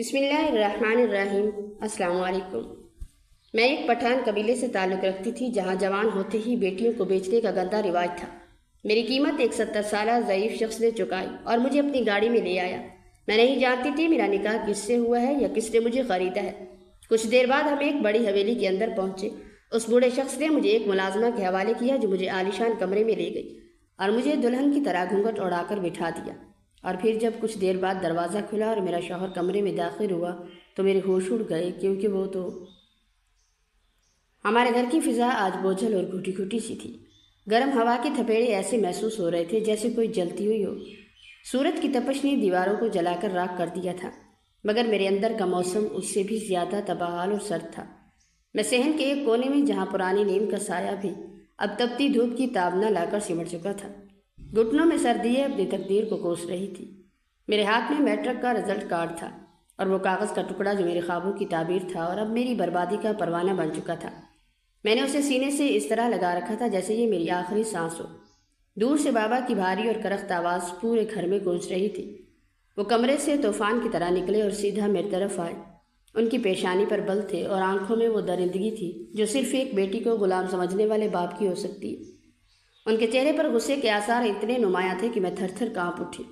بسم اللہ الرحمن الرحیم۔ السلام علیکم۔ میں ایک پٹھان قبیلے سے تعلق رکھتی تھی جہاں جوان ہوتے ہی بیٹیوں کو بیچنے کا گندا رواج تھا۔ میری قیمت ایک 70 سالہ ضعیف شخص نے چکائی اور مجھے اپنی گاڑی میں لے آیا۔ میں نہیں جانتی تھی میرا نکاح کس سے ہوا ہے یا کس نے مجھے خریدا ہے۔ کچھ دیر بعد ہم ایک بڑی حویلی کے اندر پہنچے۔ اس بوڑھے شخص نے مجھے ایک ملازمہ کے حوالے کیا جو مجھے عالیشان کمرے میں لے گئی اور مجھے دلہن کی طرح گھونگھٹ اڑا کر بٹھا دیا۔ اور پھر جب کچھ دیر بعد دروازہ کھلا اور میرا شوہر کمرے میں داخل ہوا تو میرے ہوش اڑ گئے، کیونکہ وہ تو ہمارے گھر کی فضا آج بوجھل اور گھٹی گھٹی سی تھی۔ گرم ہوا کے تھپیڑے ایسے محسوس ہو رہے تھے جیسے کوئی جلتی ہوئی ہو۔ سورج کی تپش نے دیواروں کو جلا کر راکھ کر دیا تھا، مگر میرے اندر کا موسم اس سے بھی زیادہ تباہال اور سرد تھا۔ میں صحن کے ایک کونے میں جہاں پرانی نیند کا سایہ بھی اب تپتی دھوپ کی تاب نہ لا کر سمٹ چکا تھا، گھٹنوں میں سردیے اپنی تقدیر کو کوس رہی تھی۔ میرے ہاتھ میں میٹرک کا رزلٹ کارڈ تھا اور وہ کاغذ کا ٹکڑا جو میرے خوابوں کی تعبیر تھا اور اب میری بربادی کا پروانہ بن چکا تھا۔ میں نے اسے سینے سے اس طرح لگا رکھا تھا جیسے یہ میری آخری سانس ہو۔ دور سے بابا کی بھاری اور کرخت آواز پورے گھر میں گونج رہی تھی۔ وہ کمرے سے طوفان کی طرح نکلے اور سیدھا میری طرف آئے۔ ان کی پیشانی پر بل تھے اور آنکھوں میں وہ درندگی تھی جو صرف ایک بیٹی کو غلام سمجھنے والے باپ کی ہو سکتی ہے۔ ان کے چہرے پر غصے کے آثار اتنے نمایاں تھے کہ میں تھر تھر کانپ اٹھی۔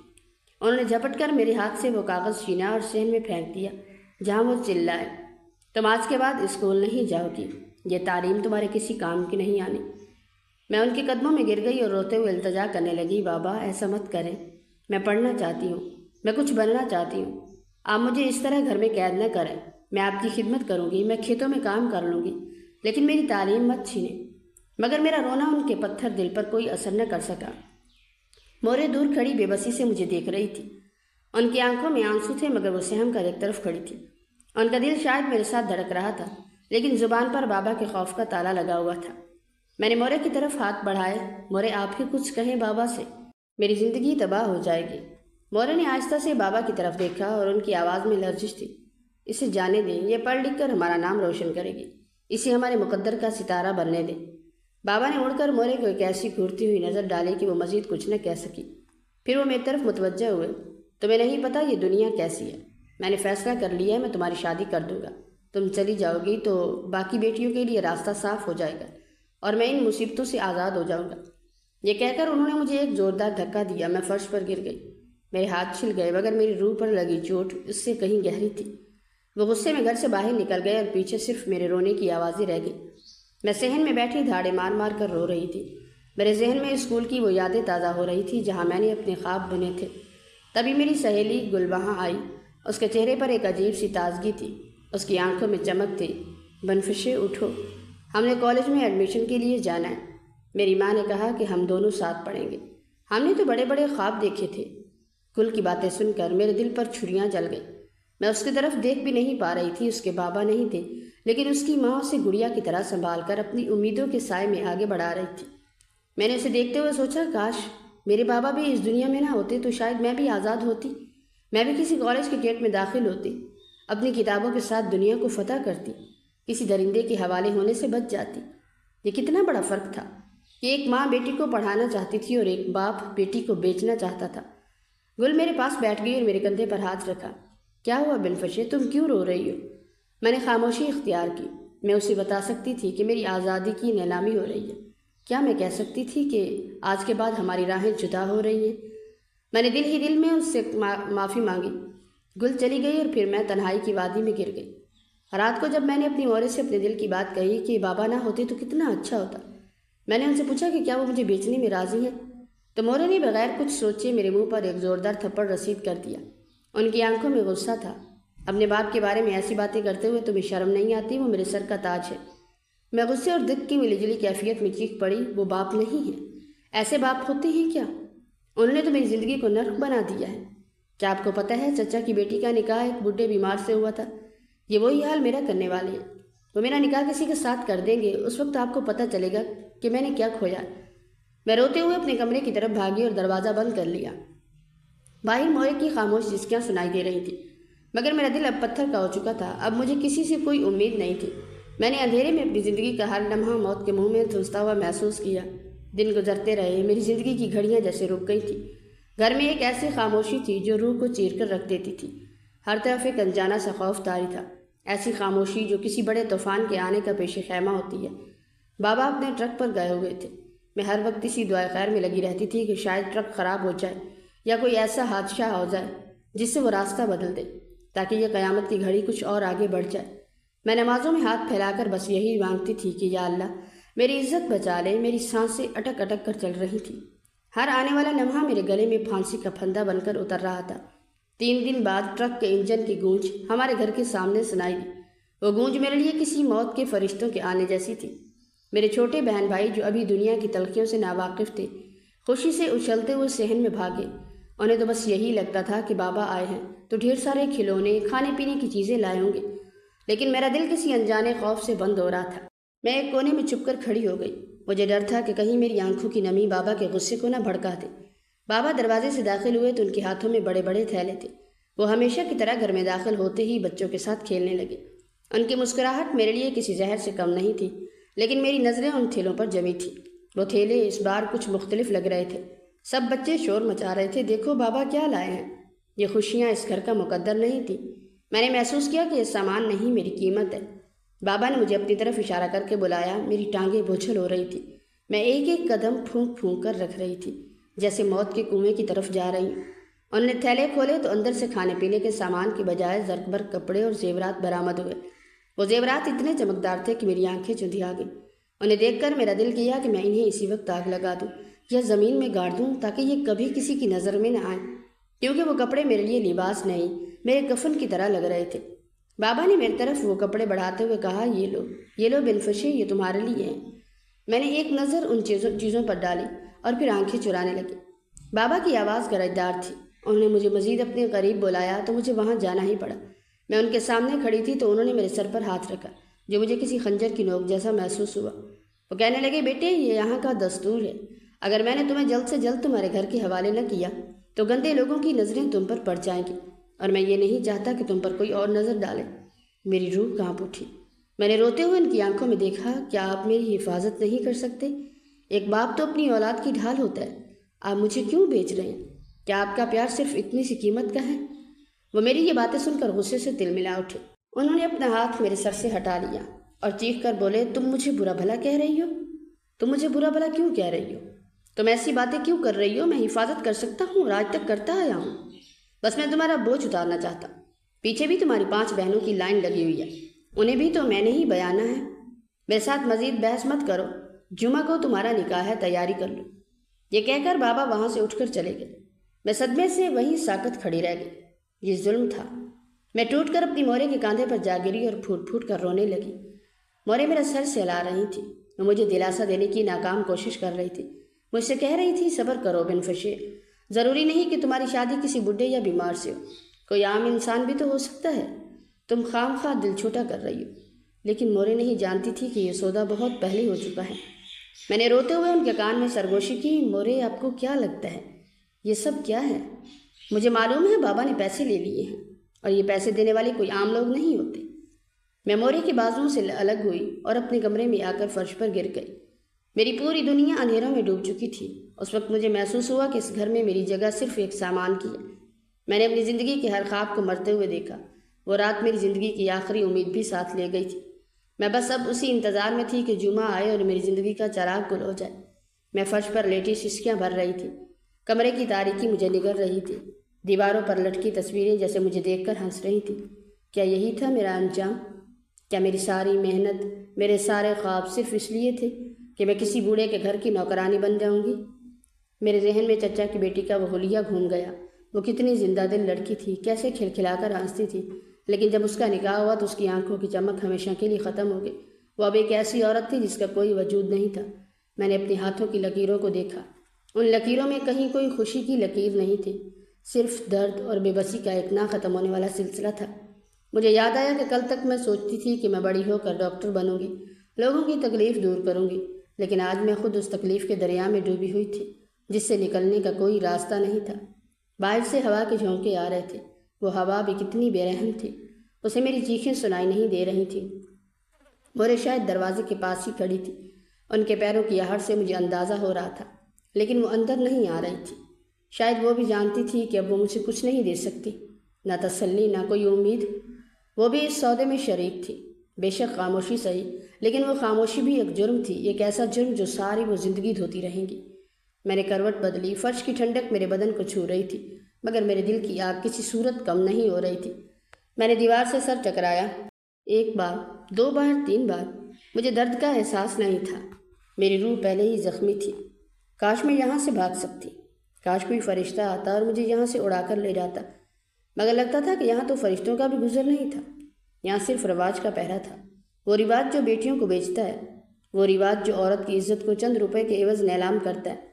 انہوں نے جھپٹ کر میرے ہاتھ سے وہ کاغذ چھینا اور صحن میں پھینک دیا، جہاں وہ چلائے، تم آج کے بعد اسکول نہیں جاؤ گی، یہ تعلیم تمہارے کسی کام کی نہیں آنی۔ میں ان کے قدموں میں گر گئی اور روتے ہوئے التجا کرنے لگی، بابا ایسا مت کریں، میں پڑھنا چاہتی ہوں، میں کچھ بننا چاہتی ہوں، آپ مجھے اس طرح گھر میں قید نہ کریں، میں آپ کی خدمت کروں گی، میں کھیتوں میں کام کر لوں گی، لیکن میری تعلیم مت چھینیں۔ مگر میرا رونا ان کے پتھر دل پر کوئی اثر نہ کر سکا۔ مورے دور کھڑی بے بسی سے مجھے دیکھ رہی تھی۔ ان کی آنکھوں میں آنسو تھے مگر وہ سہم کر ایک طرف کھڑی تھی۔ ان کا دل شاید میرے ساتھ دھڑک رہا تھا، لیکن زبان پر بابا کے خوف کا تالا لگا ہوا تھا۔ میں نے مورے کی طرف ہاتھ بڑھائے، مورے آپ ہی کچھ کہیں بابا سے، میری زندگی تباہ ہو جائے گی۔ مورے نے آہستہ سے بابا کی طرف دیکھا اور ان کی آواز میں لرزش تھی۔ اسے جانے دیں، یہ پڑھ لکھ کر ہمارا نام روشن کرے گی، اسے ہمارے مقدر کا ستارہ بننے دیں۔ بابا نے اڑ کر مورے کو ایک ایسی گھورتی ہوئی نظر ڈالی کہ وہ مزید کچھ نہ کہہ سکی۔ پھر وہ میری طرف متوجہ ہوئے، تمہیں نہیں پتہ یہ دنیا کیسی ہے، میں نے فیصلہ کر لیا ہے، میں تمہاری شادی کر دوں گا، تم چلی جاؤ گی تو باقی بیٹیوں کے لیے راستہ صاف ہو جائے گا اور میں ان مصیبتوں سے آزاد ہو جاؤں گا۔ یہ کہہ کر انہوں نے مجھے ایک زوردار دھکا دیا، میں فرش پر گر گئی۔ میرے ہاتھ چھل گئے مگر میری روح پر لگی چوٹ اس سے کہیں گہری تھی۔ وہ غصے میں گھر سے باہر نکل گئے اور پیچھے صرف میرے رونے کی آوازیں رہ گئی۔ میں صحن میں بیٹھی دھاڑے مار مار کر رو رہی تھی۔ میرے ذہن میں اسکول کی وہ یادیں تازہ ہو رہی تھی جہاں میں نے اپنے خواب بنے تھے۔ تبھی میری سہیلی گل وہاں آئی، اس کے چہرے پر ایک عجیب سی تازگی تھی، اس کی آنکھوں میں چمک تھی۔ بنفشے اٹھو، ہم نے کالج میں ایڈمیشن کے لیے جانا ہے۔ میری ماں نے کہا کہ ہم دونوں ساتھ پڑھیں گے، ہم نے تو بڑے بڑے خواب دیکھے تھے۔ گل کی باتیں سن کر میرے دل پر چھریاں جل گئی۔ میں اس کی طرف دیکھ بھی نہیں پا رہی تھی، اس کے بابا نہیں تھے، لیکن اس کی ماں اسے گڑیا کی طرح سنبھال کر اپنی امیدوں کے سائے میں آگے بڑھا رہی تھی۔ میں نے اسے دیکھتے ہوئے سوچا، کاش میرے بابا بھی اس دنیا میں نہ ہوتے تو شاید میں بھی آزاد ہوتی، میں بھی کسی کالج کے گیٹ میں داخل ہوتی، اپنی کتابوں کے ساتھ دنیا کو فتح کرتی، کسی درندے کے حوالے ہونے سے بچ جاتی۔ یہ کتنا بڑا فرق تھا کہ ایک ماں بیٹی کو پڑھانا چاہتی تھی اور ایک باپ بیٹی کو بیچنا چاہتا تھا۔ گل میرے پاس بیٹھ گئی اور میرے کندھے پر ہاتھ رکھا۔ کیا ہوا بنفشے، تم کیوں رو رہی ہو؟ میں نے خاموشی اختیار کی۔ میں اسے بتا سکتی تھی کہ میری آزادی کی نیلامی ہو رہی ہے، کیا میں کہہ سکتی تھی کہ آج کے بعد ہماری راہیں جدا ہو رہی ہیں؟ میں نے دل ہی دل میں اس سے معافی مانگی۔ گل چلی گئی اور پھر میں تنہائی کی وادی میں گر گئی۔ رات کو جب میں نے اپنی مورے سے اپنے دل کی بات کہی کہ بابا نہ ہوتے تو کتنا اچھا ہوتا، میں نے ان سے پوچھا کہ کیا وہ مجھے بیچنے میں راضی ہیں، تو مورے نے بغیر کچھ سوچے میرے منہ پر ایک زوردار تھپڑ رسید کر دیا۔ ان کی آنکھوں میں غصہ تھا۔ اپنے باپ کے بارے میں ایسی باتیں کرتے ہوئے تمہیں شرم نہیں آتی؟ وہ میرے سر کا تاج ہے۔ میں غصے اور دکھ کی ملی جلی کیفیت میں چیخ پڑی، وہ باپ نہیں ہے، ایسے باپ ہوتے ہیں کیا؟ انہوں نے تو میری زندگی کو نرک بنا دیا ہے۔ کیا آپ کو پتہ ہے چچا کی بیٹی کا نکاح ایک بوڑھے بیمار سے ہوا تھا؟ یہ وہی حال میرا کرنے والے ہیں، وہ میرا نکاح کسی کے ساتھ کر دیں گے، اس وقت آپ کو پتہ چلے گا کہ میں نے کیا کھویا۔ میں روتے ہوئے اپنے کمرے کی طرف بھاگی اور دروازہ بند کر لیا۔ باہر مورے کی خاموش جھسکیاں سنائی دے رہی تھی، مگر میرا دل اب پتھر کا ہو چکا تھا۔ اب مجھے کسی سے کوئی امید نہیں تھی۔ میں نے اندھیرے میں اپنی زندگی کا ہر لمحہ موت کے منہ میں دھنستا ہوا محسوس کیا۔ دن گزرتے رہے، میری زندگی کی گھڑیاں جیسے رک گئی تھی۔ گھر میں ایک ایسی خاموشی تھی جو روح کو چیر کر رکھ دیتی تھی۔ ہر طرف ایک انجانہ سا خوف طاری تھا، ایسی خاموشی جو کسی بڑے طوفان کے آنے کا پیش خیمہ ہوتی ہے۔ بابا اپنے ٹرک پر گئے ہوئے تھے۔ میں ہر وقت اسی دعائے خیر میں لگی رہتی تھی کہ شاید ٹرک خراب ہو جائے یا کوئی ایسا حادثہ ہو جائے جس سے وہ راستہ بدل دے، تاکہ یہ قیامت کی گھڑی کچھ اور آگے بڑھ جائے۔ میں نمازوں میں ہاتھ پھیلا کر بس یہی مانگتی تھی کہ یا اللہ میری عزت بچا لے۔ میری سانسیں اٹک اٹک کر چل رہی تھی۔ ہر آنے والا لمحہ میرے گلے میں پھانسی کا پھندا بن کر اتر رہا تھا۔ 3 دن بعد ٹرک کے انجن کی گونج ہمارے گھر کے سامنے سنائی دی۔ وہ گونج میرے لیے کسی موت کے فرشتوں کے آنے جیسی تھی۔ میرے چھوٹے بہن بھائی جو ابھی دنیا کی تلخیوں سے ناواقف تھے، خوشی سے اچھلتے ہوئے صحن میں بھاگے۔ انہیں تو بس یہی لگتا تھا کہ بابا آئے ہیں تو ڈھیر سارے کھلونے، کھانے پینے کی چیزیں لائے ہوں گے، لیکن میرا دل کسی انجانے خوف سے بند ہو رہا تھا۔ میں ایک کونے میں چھپ کر کھڑی ہو گئی۔ مجھے ڈر تھا کہ کہیں میری آنکھوں کی نمی بابا کے غصے کو نہ بھڑکا دے۔ بابا دروازے سے داخل ہوئے تو ان کے ہاتھوں میں بڑے بڑے تھیلے تھے۔ وہ ہمیشہ کی طرح گھر میں داخل ہوتے ہی بچوں کے ساتھ کھیلنے لگے۔ ان کی مسکراہٹ میرے لیے کسی زہر سے کم نہیں تھی، لیکن میری نظریں ان تھیلوں پر جمی تھیں۔ وہ تھیلے اس بار کچھ مختلف لگ رہے تھے۔ سب بچے شور مچا رہے تھے، دیکھو بابا کیا لائے ہیں۔ یہ خوشیاں اس گھر کا مقدر نہیں تھیں۔ میں نے محسوس کیا کہ یہ سامان نہیں، میری قیمت ہے۔ بابا نے مجھے اپنی طرف اشارہ کر کے بلایا۔ میری ٹانگیں بوجھل ہو رہی تھی۔ میں ایک ایک قدم پھونک پھونک کر رکھ رہی تھی، جیسے موت کے کنویں کی طرف جا رہی ہوں۔ انہوں نے تھیلے کھولے تو اندر سے کھانے پینے کے سامان کی بجائے زرق برق کپڑے اور زیورات برآمد ہوئے۔ وہ زیورات اتنے چمکدار تھے کہ میری آنکھیں چندھیا گئیں۔ انہیں دیکھ کر میرا دل کیا کہ میں انہیں اسی وقت آگ لگا دوں یا زمین میں گاڑ دوں تاکہ یہ کبھی کسی کی نظر میں نہ آئیں، کیونکہ وہ کپڑے میرے لیے لباس نہیں، میرے کفن کی طرح لگ رہے تھے۔ بابا نے میری طرف وہ کپڑے بڑھاتے ہوئے کہا، یہ لو بن فشے، یہ تمہارے لیے ہیں۔ میں نے ایک نظر ان چیزوں پر ڈالی اور پھر آنکھیں چرانے لگی۔ بابا کی آواز گرجدار تھی۔ انہوں نے مجھے مزید اپنے قریب بلایا تو مجھے وہاں جانا ہی پڑا۔ میں ان کے سامنے کھڑی تھی تو انہوں نے میرے سر پر ہاتھ رکھا، جو مجھے کسی خنجر کی نوک جیسا محسوس ہوا۔ وہ کہنے لگے، بیٹے یہ یہاں کا دستور ہے، اگر میں نے تمہیں جلد سے جلد تمہارے گھر کے حوالے نہ کیا تو گندے لوگوں کی نظریں تم پر پڑ جائیں گی، اور میں یہ نہیں چاہتا کہ تم پر کوئی اور نظر ڈالے۔ میری روح کانپ اٹھی۔ میں نے روتے ہوئے ان کی آنکھوں میں دیکھا، کیا آپ میری حفاظت نہیں کر سکتے؟ ایک باپ تو اپنی اولاد کی ڈھال ہوتا ہے، آپ مجھے کیوں بیچ رہے ہیں؟ کیا آپ کا پیار صرف اتنی سی قیمت کا ہے؟ وہ میری یہ باتیں سن کر غصے سے تلملا اٹھے۔ انہوں نے اپنا ہاتھ میرے سر سے ہٹا لیا اور چیخ کر بولے، تم مجھے برا بھلا کہہ رہی ہو؟ تم مجھے برا بھلا کیوں کہہ رہی ہو؟ تم ایسی باتیں کیوں کر رہی ہو؟ میں حفاظت کر سکتا ہوں اور آج تک کرتا آیا ہوں۔ بس میں تمہارا بوجھ اتارنا چاہتا ہوں۔ پیچھے بھی تمہاری 5 بہنوں کی لائن لگی ہوئی ہے، انہیں بھی تو میں نے ہی بیانا ہے۔ میرے ساتھ مزید بحث مت کرو، جمعہ کو تمہارا نکاح ہے، تیاری کر لو۔ یہ کہہ کر بابا وہاں سے اٹھ کر چلے گئے۔ میں صدمے سے وہیں ساکت کھڑی رہ گئی۔ یہ ظلم تھا۔ میں ٹوٹ کر اپنی مورے کے کاندھے پر جا گری اور پھوٹ پھوٹ کر رونے لگی۔ مورے میرا سر سہلا رہی تھی، وہ مجھے دلاسا دینے کی ناکام کوشش کر رہی تھی۔ مجھ سے کہہ رہی تھی، صبر کرو بن فشے، ضروری نہیں کہ تمہاری شادی کسی بڈھے یا بیمار سے ہو، کوئی عام انسان بھی تو ہو سکتا ہے۔ تم خام خواہ دل چھوٹا کر رہی ہو۔ لیکن مورے نہیں جانتی تھی کہ یہ سودا بہت پہلے ہو چکا ہے۔ میں نے روتے ہوئے ان کے کان میں سرگوشی کی، مورے آپ کو کیا لگتا ہے یہ سب کیا ہے؟ مجھے معلوم ہے بابا نے پیسے لے لیے ہیں، اور یہ پیسے دینے والے کوئی عام لوگ نہیں ہوتے۔ میں مورے کے بازوؤں سے الگ ہوئی اور اپنے کمرے میں آ کر فرش پر گر گئی۔ میری پوری دنیا اندھیروں میں ڈوب چکی تھی۔ اس وقت مجھے محسوس ہوا کہ اس گھر میں میری جگہ صرف ایک سامان کی ہے۔ میں نے اپنی زندگی کے ہر خواب کو مرتے ہوئے دیکھا۔ وہ رات میری زندگی کی آخری امید بھی ساتھ لے گئی تھی۔ میں بس اب اسی انتظار میں تھی کہ جمعہ آئے اور میری زندگی کا چراغ گل ہو جائے۔ میں فرش پر لیٹی سسکیاں بھر رہی تھی۔ کمرے کی تاریکی مجھے نگل رہی تھی۔ دیواروں پر لٹکی تصویریں جیسے مجھے دیکھ کر ہنس رہی تھی۔ کیا یہی تھا میرا انجام؟ کیا میری ساری محنت، میرے سارے خواب صرف اس لیے تھے کہ میں کسی بوڑھے کے گھر کی نوکرانی بن جاؤں گی؟ میرے ذہن میں چچا کی بیٹی کا وہ حلیہ گھوم گیا۔ وہ کتنی زندہ دل لڑکی تھی، کیسے کھلکھلا کر ہنستی تھی، لیکن جب اس کا نکاح ہوا تو اس کی آنکھوں کی چمک ہمیشہ کے لیے ختم ہو گئی۔ وہ اب ایک ایسی عورت تھی جس کا کوئی وجود نہیں تھا۔ میں نے اپنے ہاتھوں کی لکیروں کو دیکھا۔ ان لکیروں میں کہیں کوئی خوشی کی لکیر نہیں تھی، صرف درد اور بے بسی کا ایک نہ ختم ہونے والا سلسلہ تھا۔ مجھے یاد آیا کہ کل تک میں سوچتی تھی کہ میں بڑی ہو کر ڈاکٹر بنوں گی، لوگوں کی تکلیف دور کروں گی، لیکن آج میں خود اس تکلیف کے دریا میں ڈوبی ہوئی تھی جس سے نکلنے کا کوئی راستہ نہیں تھا۔ باہر سے ہوا کے جھونکے آ رہے تھے۔ وہ ہوا بھی کتنی بے رحم تھی، اسے میری چیخیں سنائی نہیں دے رہی تھیں۔ مورے شاید دروازے کے پاس ہی کھڑی تھی۔ ان کے پیروں کی آہٹ سے مجھے اندازہ ہو رہا تھا، لیکن وہ اندر نہیں آ رہی تھی۔ شاید وہ بھی جانتی تھی کہ اب وہ مجھے کچھ نہیں دے سکتی۔ نہ تسلی، نہ کوئی امید۔ وہ بھی اس سودے میں شریک تھی، بے شک خاموشی صحیح، لیکن وہ خاموشی بھی ایک جرم تھی، ایک ایسا جرم جو ساری وہ زندگی دھوتی رہیں گی۔ میں نے کروٹ بدلی، فرش کی ٹھنڈک میرے بدن کو چھو رہی تھی، مگر میرے دل کی آگ کسی صورت کم نہیں ہو رہی تھی۔ میں نے دیوار سے سر ٹکرایا، 1 بار، 2 بار، 3 بار۔ مجھے درد کا احساس نہیں تھا، میری روح پہلے ہی زخمی تھی۔ کاش میں یہاں سے بھاگ سکتی، کاش کوئی فرشتہ آتا اور مجھے یہاں سے اڑا کر لے جاتا، مگر لگتا تھا کہ یہاں تو فرشتوں کا بھی گزر نہیں تھا، یہاں صرف رواج کا پہرا تھا۔ وہ رواج جو بیٹیوں کو بیچتا ہے، وہ رواج جو عورت کی عزت کو چند روپے کے عوض نیلام کرتا ہے۔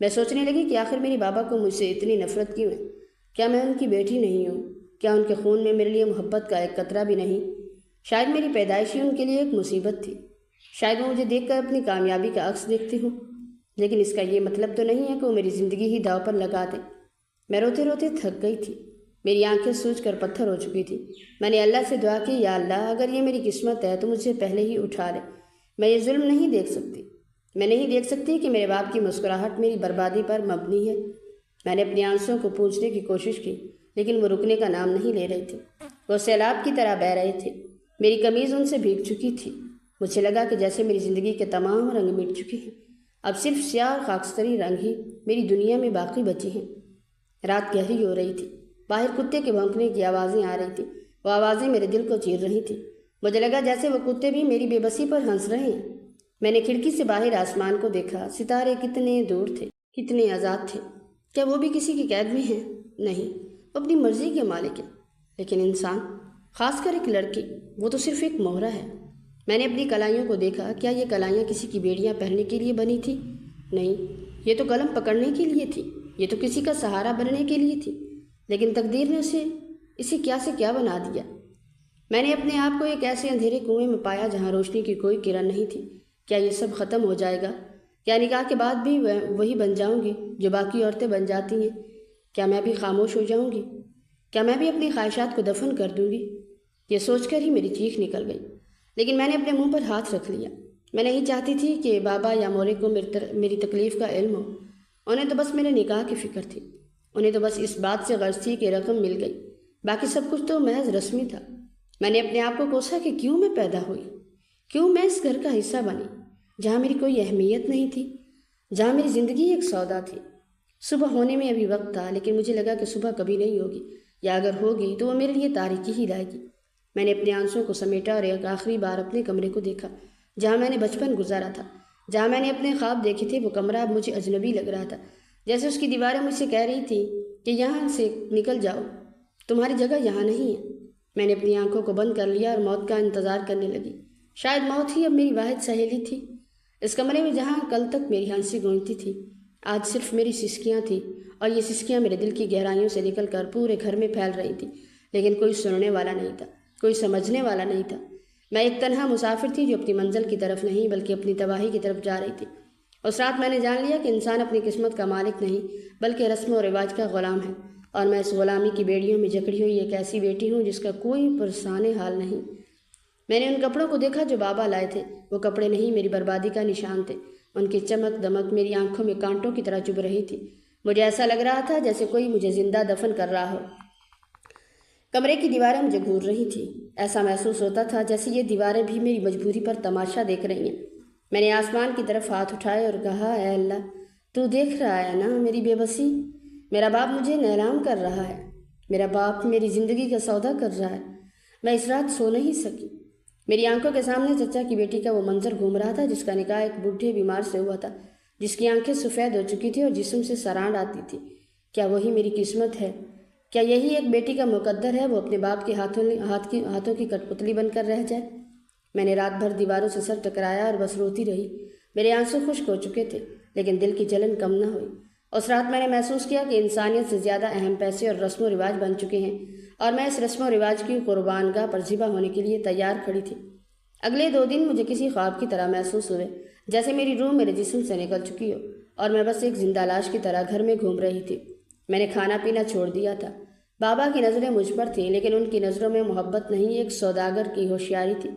میں سوچنے لگی کہ آخر میری بابا کو مجھ سے اتنی نفرت کیوں ہے؟ کیا میں ان کی بیٹی نہیں ہوں؟ کیا ان کے خون میں میرے لیے محبت کا ایک قطرہ بھی نہیں؟ شاید میری پیدائش ہی ان کے لیے ایک مصیبت تھی، شاید وہ مجھے دیکھ کر اپنی کامیابی کا عکس دیکھتی ہوں، لیکن اس کا یہ مطلب تو نہیں ہے کہ وہ میری زندگی ہی داؤ پر لگا دے۔ میں روتے روتے تھک گئی تھی، میری آنکھیں سوج کر پتھر ہو چکی تھی۔ میں نے اللہ سے دعا کی، یا اللہ اگر یہ میری قسمت ہے تو مجھے پہلے ہی اٹھا لے، میں یہ ظلم نہیں دیکھ سکتی، میں نہیں دیکھ سکتی کہ میرے باپ کی مسکراہٹ میری بربادی پر مبنی ہے۔ میں نے اپنی آنسوں کو پوچھنے کی کوشش کی، لیکن وہ رکنے کا نام نہیں لے رہے تھے، وہ سیلاب کی طرح بہہ رہے تھے۔ میری قمیض ان سے بھیگ چکی تھی، مجھے لگا کہ جیسے میری زندگی کے تمام رنگ مٹ چکے ہیں، اب صرف سیاہ اور خاکستری رنگ ہی میری دنیا میں باقی بچے ہیں۔ رات گہری ہو رہی تھی، باہر کتے کے بھونکنے کی آوازیں آ رہی تھیں، وہ آوازیں میرے دل کو چیر رہی تھیں۔ مجھے لگا جیسے وہ کتے بھی میری بے بسی پر ہنس رہے ہیں۔ میں نے کھڑکی سے باہر آسمان کو دیکھا، ستارے کتنے دور تھے، کتنے آزاد تھے۔ کیا وہ بھی کسی کی قید میں ہیں؟ نہیں، وہ اپنی مرضی کے مالک ہیں، لیکن انسان، خاص کر ایک لڑکی، وہ تو صرف ایک مہرہ ہے۔ میں نے اپنی کلائیوں کو دیکھا، کیا یہ کلائیاں کسی کی بیڑیاں پہننے کے لیے بنی تھی؟ نہیں، یہ تو قلم پکڑنے کے لیے تھی، یہ تو کسی کا سہارا بننے کے لیے تھی، لیکن تقدیر نے اسے کیا سے کیا بنا دیا۔ میں نے اپنے آپ کو ایک ایسے اندھیرے کنویں میں پایا جہاں روشنی کی کوئی کرن نہیں تھی۔ کیا یہ سب ختم ہو جائے گا؟ کیا نکاح کے بعد بھی وہی بن جاؤں گی جو باقی عورتیں بن جاتی ہیں؟ کیا میں بھی خاموش ہو جاؤں گی؟ کیا میں بھی اپنی خواہشات کو دفن کر دوں گی؟ یہ سوچ کر ہی میری چیخ نکل گئی، لیکن میں نے اپنے منہ پر ہاتھ رکھ لیا۔ میں نہیں چاہتی تھی کہ بابا یا مورے کو میری تکلیف کا علم ہو، انہیں تو بس میرے نکاح کی فکر تھی، انہیں تو بس اس بات سے غرض تھی کہ رقم مل گئی، باقی سب کچھ تو محض رسمی تھا۔ میں نے اپنے آپ کو کوسا کہ کیوں میں پیدا ہوئی، کیوں میں اس گھر کا حصہ بنی جہاں میری کوئی اہمیت نہیں تھی، جہاں میری زندگی ایک سودا تھی۔ صبح ہونے میں ابھی وقت تھا، لیکن مجھے لگا کہ صبح کبھی نہیں ہوگی، یا اگر ہوگی تو وہ میرے لیے تاریکی ہی لائے گی۔ میں نے اپنے آنسوں کو سمیٹا اور ایک آخری بار اپنے کمرے کو دیکھا جہاں میں نے بچپن گزارا تھا، جہاں میں نے اپنے خواب دیکھے تھے۔ وہ کمرہ اب مجھے اجنبی لگ رہا تھا، جیسے اس کی دیواریں مجھ سے کہہ رہی تھیں کہ یہاں سے نکل جاؤ، تمہاری جگہ یہاں نہیں ہے۔ میں نے اپنی آنکھوں کو بند کر لیا اور موت کا انتظار کرنے لگی۔ شاید موت ہی اب میری واحد سہیلی تھی۔ اس کمرے میں جہاں کل تک میری ہنسی گونجتی تھی، آج صرف میری سسکیاں تھیں، اور یہ سسکیاں میرے دل کی گہرائیوں سے نکل کر پورے گھر میں پھیل رہی تھیں، لیکن کوئی سننے والا نہیں تھا، کوئی سمجھنے والا نہیں تھا۔ میں ایک تنہا مسافر تھی جو اپنی منزل کی طرف نہیں بلکہ اپنی تباہی کی طرف جا رہی تھی۔ اس رات میں نے جان لیا کہ انسان اپنی قسمت کا مالک نہیں بلکہ رسم و رواج کا غلام ہے، اور میں اس غلامی کی بیڑیوں میں جکڑی ہوئی ایک ایسی بیٹی ہوں جس کا کوئی پرسان حال نہیں۔ میں نے ان کپڑوں کو دیکھا جو بابا لائے تھے، وہ کپڑے نہیں میری بربادی کا نشان تھے، ان کی چمک دمک میری آنکھوں میں کانٹوں کی طرح چبھ رہی تھی۔ مجھے ایسا لگ رہا تھا جیسے کوئی مجھے زندہ دفن کر رہا ہو۔ کمرے کی دیواریں مجھے گھور رہی تھیں، ایسا محسوس ہوتا تھا جیسے یہ دیواریں بھی میری مجبوری پر تماشا دیکھ رہی ہیں۔ میں نے آسمان کی طرف ہاتھ اٹھائے اور کہا، اے اللہ، تو دیکھ رہا ہے نا میری بے بسی؟ میرا باپ مجھے نیلام کر رہا ہے، میرا باپ میری زندگی کا سودا کر رہا ہے۔ میں اس رات سو نہیں سکی۔ میری آنکھوں کے سامنے چچا کی بیٹی کا وہ منظر گھوم رہا تھا جس کا نکاح ایک بوڑھے بیمار سے ہوا تھا، جس کی آنکھیں سفید ہو چکی تھی اور جسم سے سرانڈ آتی تھی۔ کیا وہی میری قسمت ہے؟ کیا یہی ایک بیٹی کا مقدر ہے، وہ اپنے باپ کے ہاتھوں کی کٹ پتلی بن کر رہ جائے؟ میں نے رات بھر دیواروں سے سر ٹکرایا اور بس روتی رہی۔ میرے آنسو خشک ہو چکے تھے، لیکن دل کی جلن کم نہ ہوئی۔ اس رات میں نے محسوس کیا کہ انسانیت سے زیادہ اہم پیسے اور رسم و رواج بن چکے ہیں، اور میں اس رسم و رواج کی قربان گاہ پر ذبح ہونے کے لیے تیار کھڑی تھی۔ اگلے 2 دن مجھے کسی خواب کی طرح محسوس ہوئے، جیسے میری روح میرے جسم سے نکل چکی ہو، اور میں بس ایک زندہ لاش کی طرح گھر میں گھوم رہی تھی۔ میں نے کھانا پینا چھوڑ دیا تھا۔ بابا کی نظریں مجھ پر تھیں، لیکن ان کی نظروں میں محبت نہیں، ایک سوداگر کی ہوشیاری تھی۔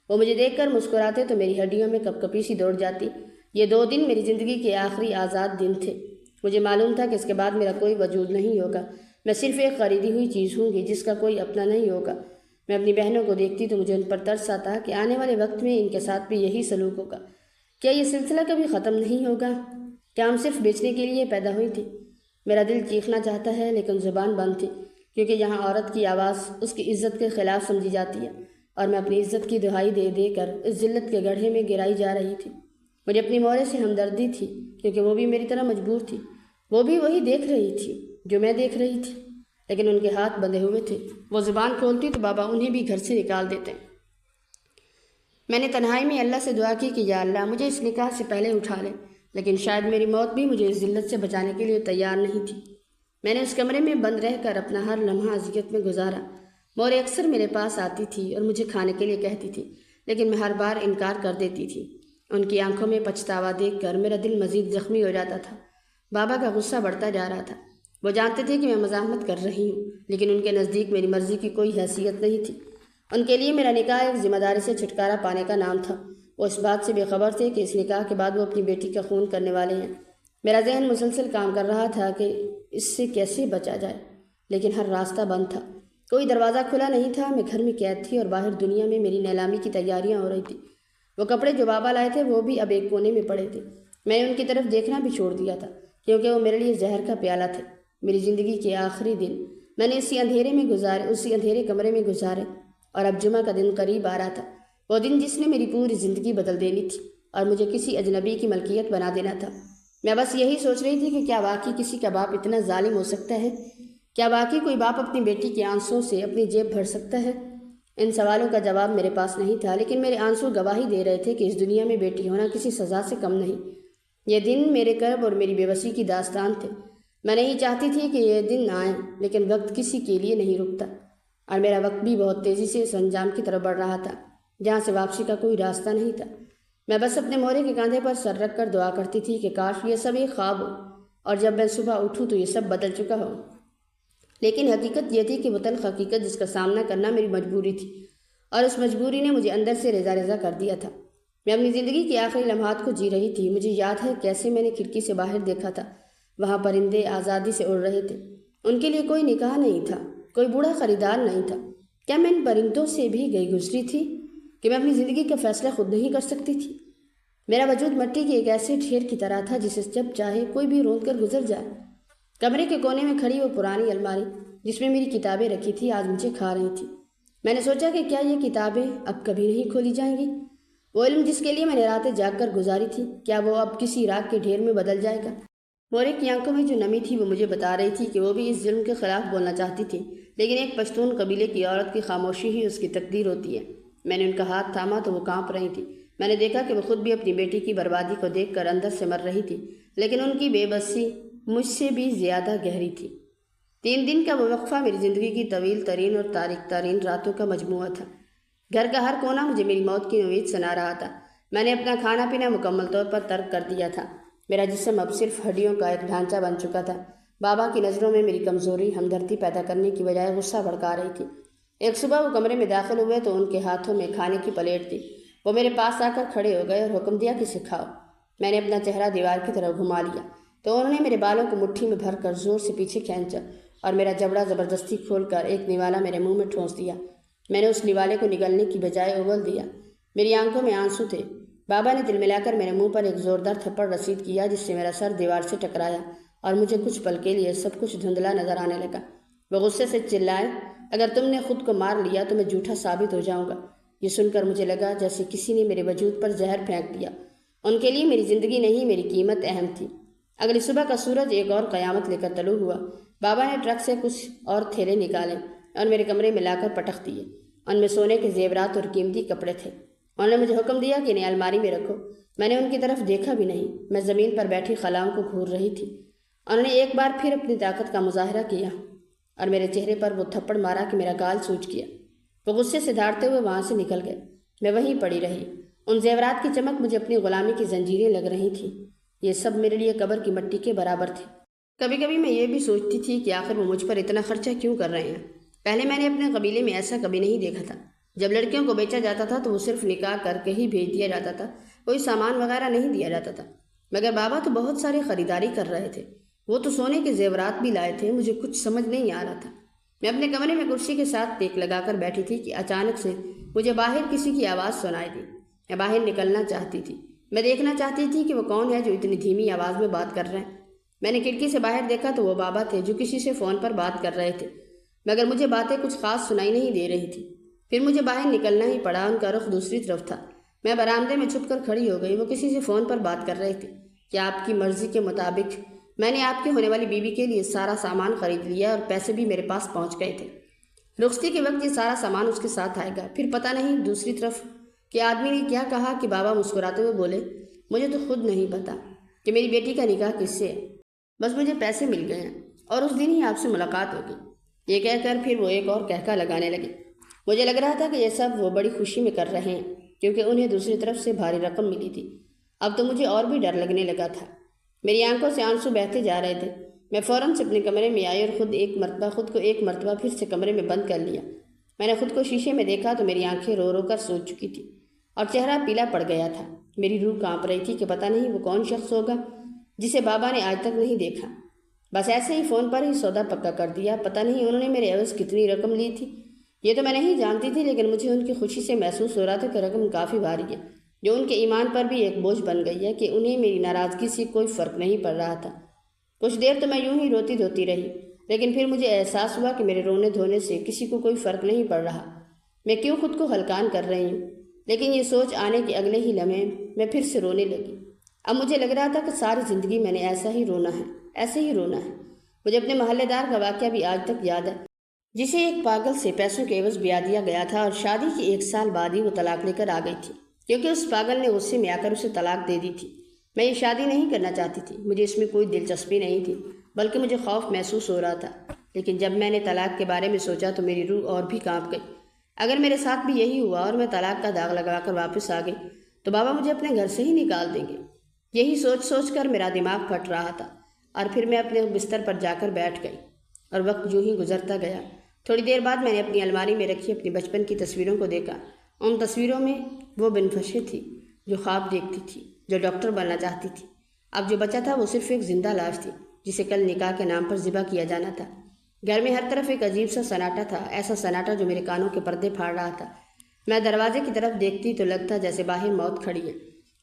وہ مجھے دیکھ کر مسکراتے تو میری ہڈیوں میں کپ کپی سی دوڑ جاتی۔ یہ 2 دن میری زندگی کے آخری آزاد دن تھے۔ مجھے معلوم تھا کہ اس کے بعد میرا کوئی وجود نہیں ہوگا، میں صرف ایک خریدی ہوئی چیز ہوں گی جس کا کوئی اپنا نہیں ہوگا۔ میں اپنی بہنوں کو دیکھتی تو مجھے ان پر ترس آتا کہ آنے والے وقت میں ان کے ساتھ بھی یہی سلوک ہوگا۔ کیا یہ سلسلہ کبھی ختم نہیں ہوگا؟ کیا ہم صرف بیچنے کے لیے پیدا ہوئی تھی؟ میرا دل چیخنا چاہتا ہے لیکن زبان بند تھی، کیونکہ یہاں عورت کی آواز اس کی عزت کے خلاف سمجھی جاتی ہے، اور میں اپنی عزت کی دہائی دے دے کر اس ذلت کے گڑھے میں گرائی جا رہی تھی۔ مجھے اپنی مورے سے ہمدردی تھی، کیونکہ وہ بھی میری طرح مجبور تھی۔ وہ بھی وہی دیکھ رہی تھی جو میں دیکھ رہی تھی، لیکن ان کے ہاتھ بندھے ہوئے تھے۔ وہ زبان کھولتی تو بابا انہیں بھی گھر سے نکال دیتے۔ میں نے تنہائی میں اللہ سے دعا کی کہ یا اللہ مجھے اس نکاح سے پہلے اٹھا لے، لیکن شاید میری موت بھی مجھے اس ذلت سے بچانے کے لیے تیار نہیں تھی۔ میں نے اس کمرے میں بند رہ کر اپنا ہر لمحہ اذیت میں گزارا۔ مورے اکثر میرے پاس آتی تھی اور مجھے کھانے کے لیے کہتی تھی، لیکن میں ہر بار انکار کر دیتی تھی۔ ان کی آنکھوں میں پچھتاوا دیکھ کر میرا دل مزید زخمی ہو جاتا تھا۔ بابا کا غصہ بڑھتا جا رہا تھا۔ وہ جانتے تھے کہ میں مزاحمت کر رہی ہوں، لیکن ان کے نزدیک میری مرضی کی کوئی حیثیت نہیں تھی۔ ان کے لیے میرا نکاح ایک ذمہ داری سے چھٹکارا پانے کا نام تھا۔ وہ اس بات سے بے خبر تھے کہ اس نکاح کے بعد وہ اپنی بیٹی کا خون کرنے والے ہیں۔ میرا ذہن مسلسل کام کر رہا تھا کہ اس سے کیسے بچا جائے، لیکن ہر راستہ بند تھا۔ کوئی دروازہ کھلا نہیں تھا۔ میں گھر میں قید تھی اور باہر دنیا میں میری نیلامی کی تیاریاں ہو رہی تھیں۔ وہ کپڑے جو بابا لائے تھے وہ بھی اب ایک کونے میں پڑے تھے۔ میں نے ان کی طرف دیکھنا بھی چھوڑ دیا تھا، کیونکہ وہ میرے لیے زہر کا پیالہ تھے۔ میری زندگی کے آخری دن میں نے اسی اندھیرے کمرے میں گزارے، اور اب جمعہ کا دن قریب آ رہا تھا، وہ دن جس نے میری پوری زندگی بدل دینی تھی اور مجھے کسی اجنبی کی ملکیت بنا دینا تھا۔ میں بس یہی سوچ رہی تھی کہ کیا واقعی کسی کا باپ اتنا ظالم ہو سکتا ہے؟ کیا واقعی کوئی باپ اپنی بیٹی کے آنسوں سے اپنی جیب بھر سکتا ہے؟ ان سوالوں کا جواب میرے پاس نہیں تھا، لیکن میرے آنسو گواہی دے رہے تھے کہ اس دنیا میں بیٹی ہونا کسی سزا سے کم نہیں۔ یہ دن میرے کرب اور میری بے بسی کی داستان تھے۔ میں نہیں چاہتی تھی کہ یہ دن آئیں، لیکن وقت کسی کے لیے نہیں رکتا، اور میرا وقت بھی بہت تیزی سے اس انجام کی طرف بڑھ رہا تھا جہاں سے واپسی کا کوئی راستہ نہیں تھا۔ میں بس اپنے مورے کے کاندھے پر سر رکھ کر دعا کرتی تھی کہ کاش یہ سب ایک خواب ہو، اور جب میں صبح اٹھوں تو یہ سب بدل چکا ہو۔ لیکن حقیقت یہ تھی کہ وہ تلخ حقیقت جس کا سامنا کرنا میری مجبوری تھی، اور اس مجبوری نے مجھے اندر سے ریزہ ریزہ کر دیا تھا۔ میں اپنی زندگی کے آخری لمحات کو جی رہی تھی۔ مجھے یاد ہے کیسے میں نے کھڑکی سے باہر دیکھا تھا۔ وہاں پرندے آزادی سے اڑ رہے تھے۔ ان کے لیے کوئی نکاح نہیں تھا، کوئی بوڑھا خریدار نہیں تھا۔ کیا میں ان پرندوں سے بھی گئی گزری تھی کہ میں اپنی زندگی کا فیصلہ خود نہیں کر سکتی تھی؟ میرا وجود مٹی کے ایک ایسے ڈھیر کی طرح تھا جسے جب چاہے کوئی بھی روند کر گزر جائے۔ کمرے کے کونے میں کھڑی وہ پرانی الماری جس میں میری کتابیں رکھی تھی آج مجھے کھا رہی تھی۔ میں نے سوچا کہ کیا یہ کتابیں اب کبھی نہیں کھولی جائیں گی؟ وہ علم جس کے لیے میں نے راتیں جاگ کر گزاری تھی، کیا وہ اب کسی راگ کے ڈھیر میں بدل جائے گا؟ مورے کی آنکھوں میں جو نمی تھی وہ مجھے بتا رہی تھی کہ وہ بھی اس ظلم کے خلاف بولنا چاہتی تھی، لیکن ایک پشتون قبیلے کی عورت کی خاموشی ہی اس کی تقدیر ہوتی ہے۔ میں نے ان کا ہاتھ تھاما تو وہ کانپ رہی تھی۔ میں نے دیکھا کہ وہ خود بھی اپنی بیٹی کی بربادی کو دیکھ کر اندر سے مر رہی تھی، لیکن ان کی بے بسی مجھ سے بھی زیادہ گہری تھی۔ 3 دن کا وہ وقفہ میری زندگی کی طویل ترین اور تاریک ترین راتوں کا مجموعہ تھا۔ گھر کا ہر کونا مجھے میری موت کی امید سنا رہا تھا۔ میں نے اپنا کھانا پینا مکمل طور پر ترک کر دیا تھا۔ میرا جسم اب صرف ہڈیوں کا ایک ڈھانچہ بن چکا تھا۔ بابا کی نظروں میں میری کمزوری ہمدردی پیدا کرنے کی بجائے غصہ بھڑکا رہی تھی۔ ایک صبح وہ کمرے میں داخل ہوئے تو ان کے ہاتھوں میں کھانے کی پلیٹ تھی۔ وہ میرے پاس آ کر کھڑے ہو گئے اور حکم دیا کہ اسے کھاؤ۔ میں نے اپنا چہرہ دیوار کی طرف گھما لیا تو انہوں نے میرے بالوں کو مٹھی میں بھر کر زور سے پیچھے کھینچا اور میرا جبڑا زبردستی کھول کر ایک نوالا میرے منہ میں ٹھونس دیا۔ میں نے اس نوالے کو نگلنے کی بجائے اگل دیا۔ میری آنکھوں میں آنسو تھے۔ بابا نے دل ملا کر میرے منہ پر ایک زوردار تھپڑ رسید کیا جس سے میرا سر دیوار سے ٹکرایا اور مجھے کچھ پل کے لیے سب کچھ دھندلا نظر آنے لگا۔ وہ غصے سے چلائے، اگر تم نے خود کو مار لیا تو میں جھوٹا ثابت ہو جاؤں گا۔ یہ سن کر مجھے لگا جیسے کسی نے میرے وجود پر زہر پھینک دیا۔ ان کے لیے میری زندگی نہیں میری قیمت اہم تھی۔ اگلی صبح کا سورج ایک اور قیامت لے کر طلوع ہوا۔ بابا نے ٹرک سے کچھ اور تھیلے نکالے اور میرے کمرے میں لا کر پٹخ دیے۔ ان میں سونے کے زیورات اور قیمتی کپڑے تھے۔ انہوں نے مجھے حکم دیا کہ انہیں الماری میں رکھو۔ میں نے ان کی طرف دیکھا بھی نہیں۔ میں زمین پر بیٹھی خلاؤں کو گھور رہی تھی۔ انہوں نے ایک بار پھر اپنی طاقت کا مظاہرہ کیا اور میرے چہرے پر وہ تھپڑ مارا کہ میرا گال سوج گیا۔ وہ غصے سے دھاڑتے ہوئے وہاں سے نکل گئے۔ میں وہیں پڑی رہی۔ ان زیورات کی چمک مجھے اپنی غلامی کی زنجیریں لگ رہی تھیں۔ یہ سب میرے لیے قبر کی مٹی کے برابر تھے۔ کبھی کبھی میں یہ بھی سوچتی تھی کہ آخر وہ مجھ پر اتنا خرچہ کیوں کر رہے ہیں۔ پہلے میں نے اپنے قبیلے میں ایسا کبھی نہیں دیکھا تھا۔ جب لڑکیوں کو بیچا جاتا تھا تو وہ صرف نکاح کر کے ہی بھیج دیا جاتا تھا، کوئی سامان وغیرہ نہیں دیا جاتا تھا۔ مگر بابا تو بہت ساری خریداری کر رہے تھے۔ وہ تو سونے کے زیورات بھی لائے تھے، مجھے کچھ سمجھ نہیں آ رہا تھا۔ میں اپنے کمرے میں کرسی کے ساتھ ٹیک لگا کر بیٹھی تھی کہ اچانک سے مجھے باہر کسی کی آواز سنائی دی۔ میں باہر نکلنا چاہتی تھی، میں دیکھنا چاہتی تھی کہ وہ کون ہے جو اتنی دھیمی آواز میں بات کر رہے ہیں۔ میں نے کھڑکی سے باہر دیکھا تو وہ بابا تھے جو کسی سے فون پر بات کر رہے تھے، مگر مجھے باتیں کچھ خاص سنائی نہیں دے رہی تھی۔ پھر مجھے باہر نکلنا ہی پڑا، ان کا رخ دوسری طرف تھا۔ میں برآمدے میں چھپ کر کھڑی ہو گئی، وہ کسی سے فون پر بات کر رہے تھے۔ کیا آپ کی مرضی کے مطابق میں نے آپ کی ہونے والی بیوی کے لیے سارا سامان خرید لیا اور پیسے بھی میرے پاس پہنچ گئے تھے۔ رخصتی کے وقت یہ سارا سامان اس کے ساتھ آئے گا۔ پھر پتہ نہیں دوسری طرف کہ آدمی نے کیا کہا کہ بابا مسکراتے ہوئے بولے، مجھے تو خود نہیں پتا کہ میری بیٹی کا نکاح کس سے ہے، بس مجھے پیسے مل گئے ہیں اور اس دن ہی آپ سے ملاقات ہوگی۔ یہ کہہ کر پھر وہ ایک اور کہکا لگانے لگے۔ مجھے لگ رہا تھا کہ یہ سب وہ بڑی خوشی میں کر رہے ہیں کیونکہ انہیں دوسری طرف سے بھاری رقم ملی تھی۔ اب تو مجھے اور بھی ڈر لگنے لگا تھا، میری آنکھوں سے آنسو بہتے جا رہے تھے۔ میں فوراً سے اپنے کمرے میں آئی اور خود کو ایک مرتبہ پھر سے کمرے میں بند کر لیا۔ میں نے خود کو شیشے میں دیکھا تو میری آنکھیں رو رو کر سوج چکی تھی اور چہرہ پیلا پڑ گیا تھا۔ میری روح کانپ رہی تھی کہ پتہ نہیں وہ کون شخص ہوگا جسے بابا نے آج تک نہیں دیکھا۔ بس ایسے ہی فون پر ہی سودا پکا کر دیا۔ پتہ نہیں انہوں نے میرے عوض کتنی رقم لی تھی، یہ تو میں نہیں جانتی تھی، لیکن مجھے ان کی خوشی سے محسوس ہو رہا تھا کہ رقم کافی بھاری ہے، جو ان کے ایمان پر بھی ایک بوجھ بن گئی ہے کہ انہیں میری ناراضگی سے کوئی فرق نہیں پڑ رہا تھا۔ کچھ دیر تو میں یوں ہی روتی دھوتی رہی، لیکن پھر مجھے احساس ہوا کہ میرے رونے دھونے سے کسی کو کوئی فرق نہیں پڑ رہا، میں کیوں خود کو ہلکان کر رہی ہوں۔ لیکن یہ سوچ آنے کے اگلے ہی لمحے میں پھر سے رونے لگی۔ اب مجھے لگ رہا تھا کہ ساری زندگی میں نے ایسا ہی رونا ہے، ایسے ہی رونا ہے۔ مجھے اپنے محلے دار کا واقعہ بھی آج تک یاد ہے، جسے ایک پاگل سے پیسوں کے عوض بیاہ دیا گیا تھا اور شادی کے 1 سال بعد ہی وہ طلاق لے کر آ گئی تھی، کیونکہ اس پاگل نے غصے میں آ کر اسے طلاق دے دی تھی۔ میں یہ شادی نہیں کرنا چاہتی تھی، مجھے اس میں کوئی دلچسپی نہیں تھی، بلکہ مجھے خوف محسوس ہو رہا تھا۔ لیکن جب میں نے طلاق کے بارے میں سوچا تو میری روح اور بھی کانپ گئی۔ اگر میرے ساتھ بھی یہی ہوا اور میں طلاق کا داغ لگا کر واپس آ گئی تو بابا مجھے اپنے گھر سے ہی نکال دیں گے۔ یہی سوچ سوچ کر میرا دماغ پھٹ رہا تھا اور پھر میں اپنے بستر پر جا کر بیٹھ گئی اور وقت یوں ہی گزرتا گیا۔ تھوڑی دیر بعد میں نے اپنی الماری میں رکھی اپنی بچپن کی تصویروں کو دیکھا۔ ان تصویروں میں وہ بنفشے تھی جو خواب دیکھتی تھی، جو ڈاکٹر بننا چاہتی تھی۔ اب جو بچا تھا وہ صرف ایک زندہ لاش تھی جسے کل نکاح کے نام پر ذبح کیا جانا تھا۔ گھر میں ہر طرف ایک عجیب سا سناٹا تھا، ایسا سناٹا جو میرے کانوں کے پردے پھاڑ رہا تھا۔ میں دروازے کی طرف دیکھتی تو لگتا جیسے باہر موت کھڑی ہے۔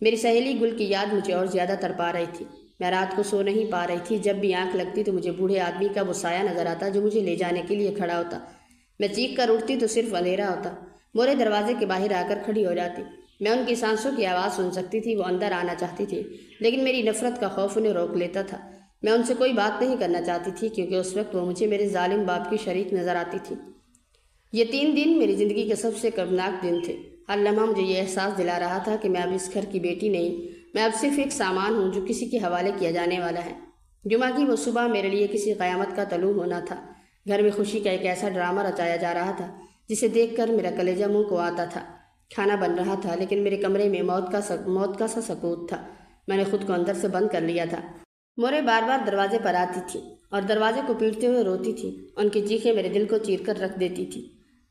میری سہیلی گل کی یاد مجھے اور زیادہ تڑپا رہی تھی۔ میں رات کو سو نہیں پا رہی تھی، جب بھی آنکھ لگتی تو مجھے بوڑھے آدمی کا وہ سایہ نظر آتا جو مجھے لے جانے کے لیے کھڑا ہوتا۔ میں چیخ کر اٹھتی تو صرف اندھیرا ہوتا۔ مورے دروازے کے باہر آ کر کھڑی ہو جاتی۔ میں ان کی سانسوں کی آواز سن سکتی تھی، وہ اندر آنا چاہتی تھی، لیکن میری نفرت کا خوف انہیں روک لیتا تھا۔ میں ان سے کوئی بات نہیں کرنا چاہتی تھی کیونکہ اس وقت وہ مجھے میرے ظالم باپ کی شریک نظر آتی تھی۔ یہ 3 دن میری زندگی کے سب سے کربناک دن تھے۔ ہر لمحہ مجھے یہ احساس دلا رہا تھا کہ میں اب اس گھر کی بیٹی نہیں، میں اب صرف ایک سامان ہوں جو کسی کے حوالے کیا جانے والا ہے۔ جمعہ کی وہ صبح میرے لیے کسی قیامت کا طلوع ہونا تھا۔ گھر میں خوشی کا ایک ایسا ڈرامہ رچایا جا رہا تھا جسے دیکھ کر میرا کلیجہ منہ کو آتا تھا۔ کھانا بن رہا تھا لیکن میرے کمرے میں موت کا سا سکوت تھا۔ میں نے خود کو اندر سے بند کر لیا تھا۔ مورے بار بار دروازے پر آتی تھی اور دروازے کو پیٹتے ہوئے روتی تھی۔ ان کی چیخیں میرے دل کو چیر کر رکھ دیتی تھی،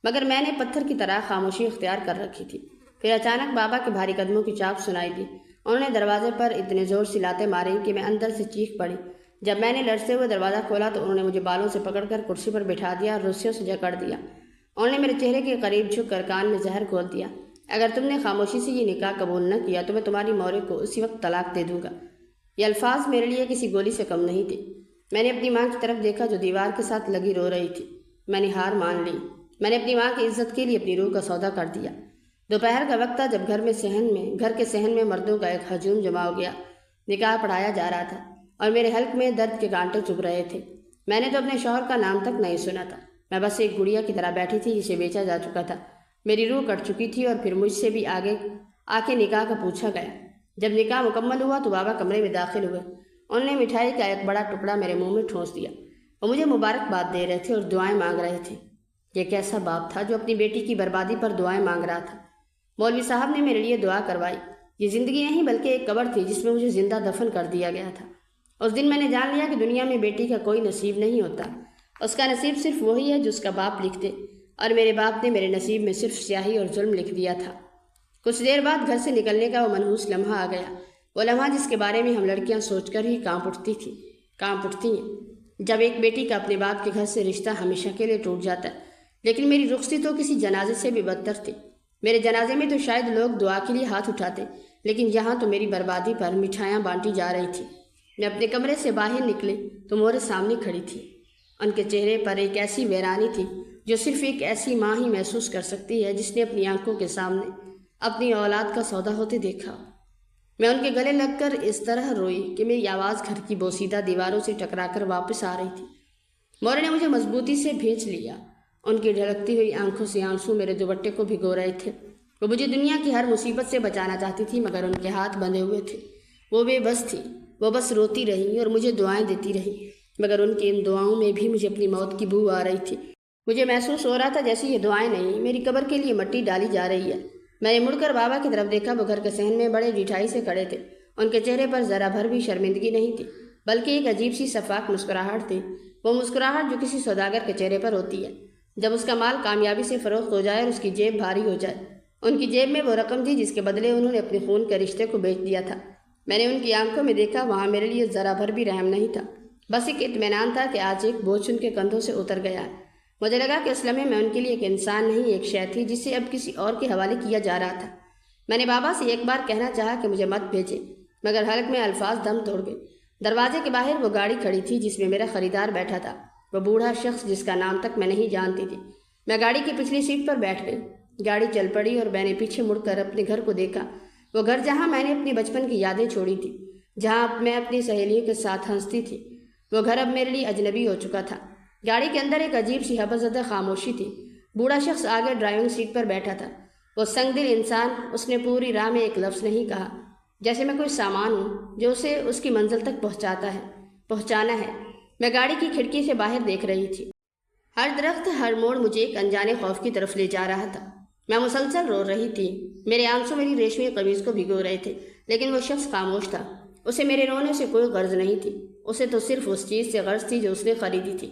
مگر میں نے پتھر کی طرح خاموشی اختیار کر رکھی تھی۔ پھر اچانک بابا کے بھاری قدموں کی چاپ سنائی دی۔ انہوں نے دروازے پر اتنے زور سے لاتیں ماری کہ میں اندر سے چیخ پڑی۔ جب میں نے لرزتے ہوئے دروازہ کھولا تو انہوں نے مجھے بالوں سے پکڑ کر کرسی پر بٹھا دیا اور رسیوں سے جکڑ دیا۔ انہوں نے میرے چہرے کے قریب جھک کر کان میں زہر گھول دیا۔ اگر تم نے خاموشی سے یہ نکاح قبول نہ کیا تو میں تمہاری مورے کو اسی وقت طلاق دے دوں گا۔ یہ الفاظ میرے لیے کسی گولی سے کم نہیں تھے۔ میں نے اپنی ماں کی طرف دیکھا جو دیوار کے ساتھ لگی رو رہی تھی۔ میں نے ہار مان لی۔ میں نے اپنی ماں کی عزت کے لیے اپنی روح کا سودا کر دیا۔ دوپہر کا وقت تھا جب گھر کے صحن میں مردوں کا ایک ہجوم جمع ہو گیا۔ نکاح پڑھایا جا رہا تھا اور میرے حلق میں درد کے کانٹے چبھ رہے تھے۔ میں نے تو اپنے شوہر کا نام تک نہیں سنا تھا۔ میں بس ایک گڑیا کی طرح بیٹھی تھی جسے بیچا جا چکا تھا۔ میری روح کٹ چکی تھی اور پھر مجھ سے بھی آگے آ کے نکاح کا پوچھا گیا۔ جب نکاح مکمل ہوا تو بابا کمرے میں داخل ہوئے۔ انہوں نے مٹھائی کا ایک بڑا ٹکڑا میرے منہ میں ٹھونس دیا۔ وہ مجھے مبارکباد دے رہے تھے اور دعائیں مانگ رہے تھے۔ یہ کیسا باپ تھا جو اپنی بیٹی کی بربادی پر دعائیں مانگ رہا تھا۔ مولوی صاحب نے میرے لیے دعا کروائی۔ یہ زندگی نہیں بلکہ ایک قبر تھی جس میں مجھے زندہ دفن کر دیا گیا تھا۔ اس دن میں نے جان لیا کہ دنیا میں بیٹی کا کوئی نصیب نہیں ہوتا، اس کا نصیب صرف وہی ہے جو اس کا باپ لکھ دے، اور میرے باپ نے میرے نصیب میں صرف سیاہی اور ظلم لکھ دیا تھا۔ کچھ دیر بعد گھر سے نکلنے کا وہ منحوس لمحہ آ گیا، وہ لمحہ جس کے بارے میں ہم لڑکیاں سوچ کر ہی کانپ اٹھتی تھی۔ کانپ اٹھتی ہیں جب ایک بیٹی کا اپنے باپ کے گھر سے رشتہ ہمیشہ کے لیے ٹوٹ جاتا ہے۔ لیکن میری رخصتی تو کسی جنازے سے بھی بدتر تھی۔ میرے جنازے میں تو شاید لوگ دعا کے لیے ہاتھ اٹھاتے، لیکن یہاں تو میری بربادی پر مٹھائیاں بانٹی جا رہی تھی۔ میں اپنے کمرے سے باہر نکلی تو مورے سامنے کھڑی تھی۔ ان کے چہرے پر ایک ایسی ویرانی تھی جو صرف ایک ایسی ماں ہی محسوس کر سکتی ہے جس نے اپنی آنکھوں کے سامنے اپنی اولاد کا سودا ہوتے دیکھا۔ میں ان کے گلے لگ کر اس طرح روئی کہ میری آواز گھر کی بوسیدہ دیواروں سے ٹکرا کر واپس آ رہی تھی۔ مورے نے مجھے مضبوطی سے بھینچ لیا۔ ان کی ڈھلکتی ہوئی آنکھوں سے آنسو میرے دوپٹے کو بھگو رہے تھے۔ وہ مجھے دنیا کی ہر مصیبت سے بچانا چاہتی تھی، مگر ان کے ہاتھ بندھے ہوئے تھے۔ وہ بے بس تھی، وہ بس روتی رہی اور مجھے دعائیں دیتی رہی، مگر ان کی ان دعاؤں میں بھی مجھے اپنی موت کی بو آ رہی تھی۔ مجھے محسوس ہو رہا تھا جیسے یہ دعائیں نہیں، میری قبر کے لیے مٹی ڈالی جا رہی ہے۔ میں نے مڑ کر بابا کی طرف دیکھا۔ وہ گھر کے صحن میں بڑے ڈٹھائی سے کھڑے تھے۔ ان کے چہرے پر ذرا بھر بھی شرمندگی نہیں تھی، بلکہ ایک عجیب سی شفاف مسکراہٹ تھی۔ وہ مسکراہٹ جو کسی سوداگر کے چہرے پر ہوتی ہے جب اس کا مال کامیابی سے فروخت ہو جائے اور اس کی جیب بھاری ہو جائے۔ ان کی جیب میں وہ رقم تھی جس کے بدلے انہوں نے اپنے خون کے رشتے کو بیچ دیا تھا۔ میں نے ان کی آنکھوں میں دیکھا، وہاں میرے لیے ذرا بھر بھی رحم نہیں تھا، بس ایک اطمینان تھا کہ آج ایک بوجھ ان کے کندھوں سے اتر گیا ہے۔ مجھے لگا کہ اس لمحے میں ان کے لیے ایک انسان نہیں، ایک شے تھی جسے اب کسی اور کے حوالے کیا جا رہا تھا۔ میں نے بابا سے ایک بار کہنا چاہا کہ مجھے مت بھیجے، مگر حلق میں الفاظ دم توڑ گئے۔ دروازے کے باہر وہ گاڑی کھڑی تھی جس میں میرا خریدار بیٹھا تھا، وہ بوڑھا شخص جس کا نام تک میں نہیں جانتی تھی۔ میں گاڑی کی پچھلی سیٹ پر بیٹھ گئی۔ گاڑی چل پڑی اور میں نے پیچھے مڑ کر اپنے گھر کو دیکھا، وہ گھر جہاں میں نے اپنی بچپن کی یادیں چھوڑی تھی، جہاں میں اپنی سہیلیوں کے ساتھ ہنستی تھی۔ وہ گھر اب میرے لیے اجنبی ہو چکا تھا۔ گاڑی کے اندر ایک عجیب سی حبس زدہ خاموشی تھی۔ بوڑھا شخص آگے ڈرائیونگ سیٹ پر بیٹھا تھا، وہ سنگ دل انسان۔ اس نے پوری راہ میں ایک لفظ نہیں کہا، جیسے میں کوئی سامان ہوں جو اسے اس کی منزل تک پہنچانا ہے۔ میں گاڑی کی کھڑکی سے باہر دیکھ رہی تھی۔ ہر درخت، ہر موڑ مجھے ایک انجانے خوف کی طرف لے جا رہا تھا۔ میں مسلسل رو رہی تھی، میرے آنسو میری ریشمی قمیض کو بھگو رہے تھے، لیکن وہ شخص خاموش تھا۔ اسے میرے رونے سے کوئی غرض نہیں تھی، اسے تو صرف اس چیز سے غرض تھی جو اس نے خریدی تھی۔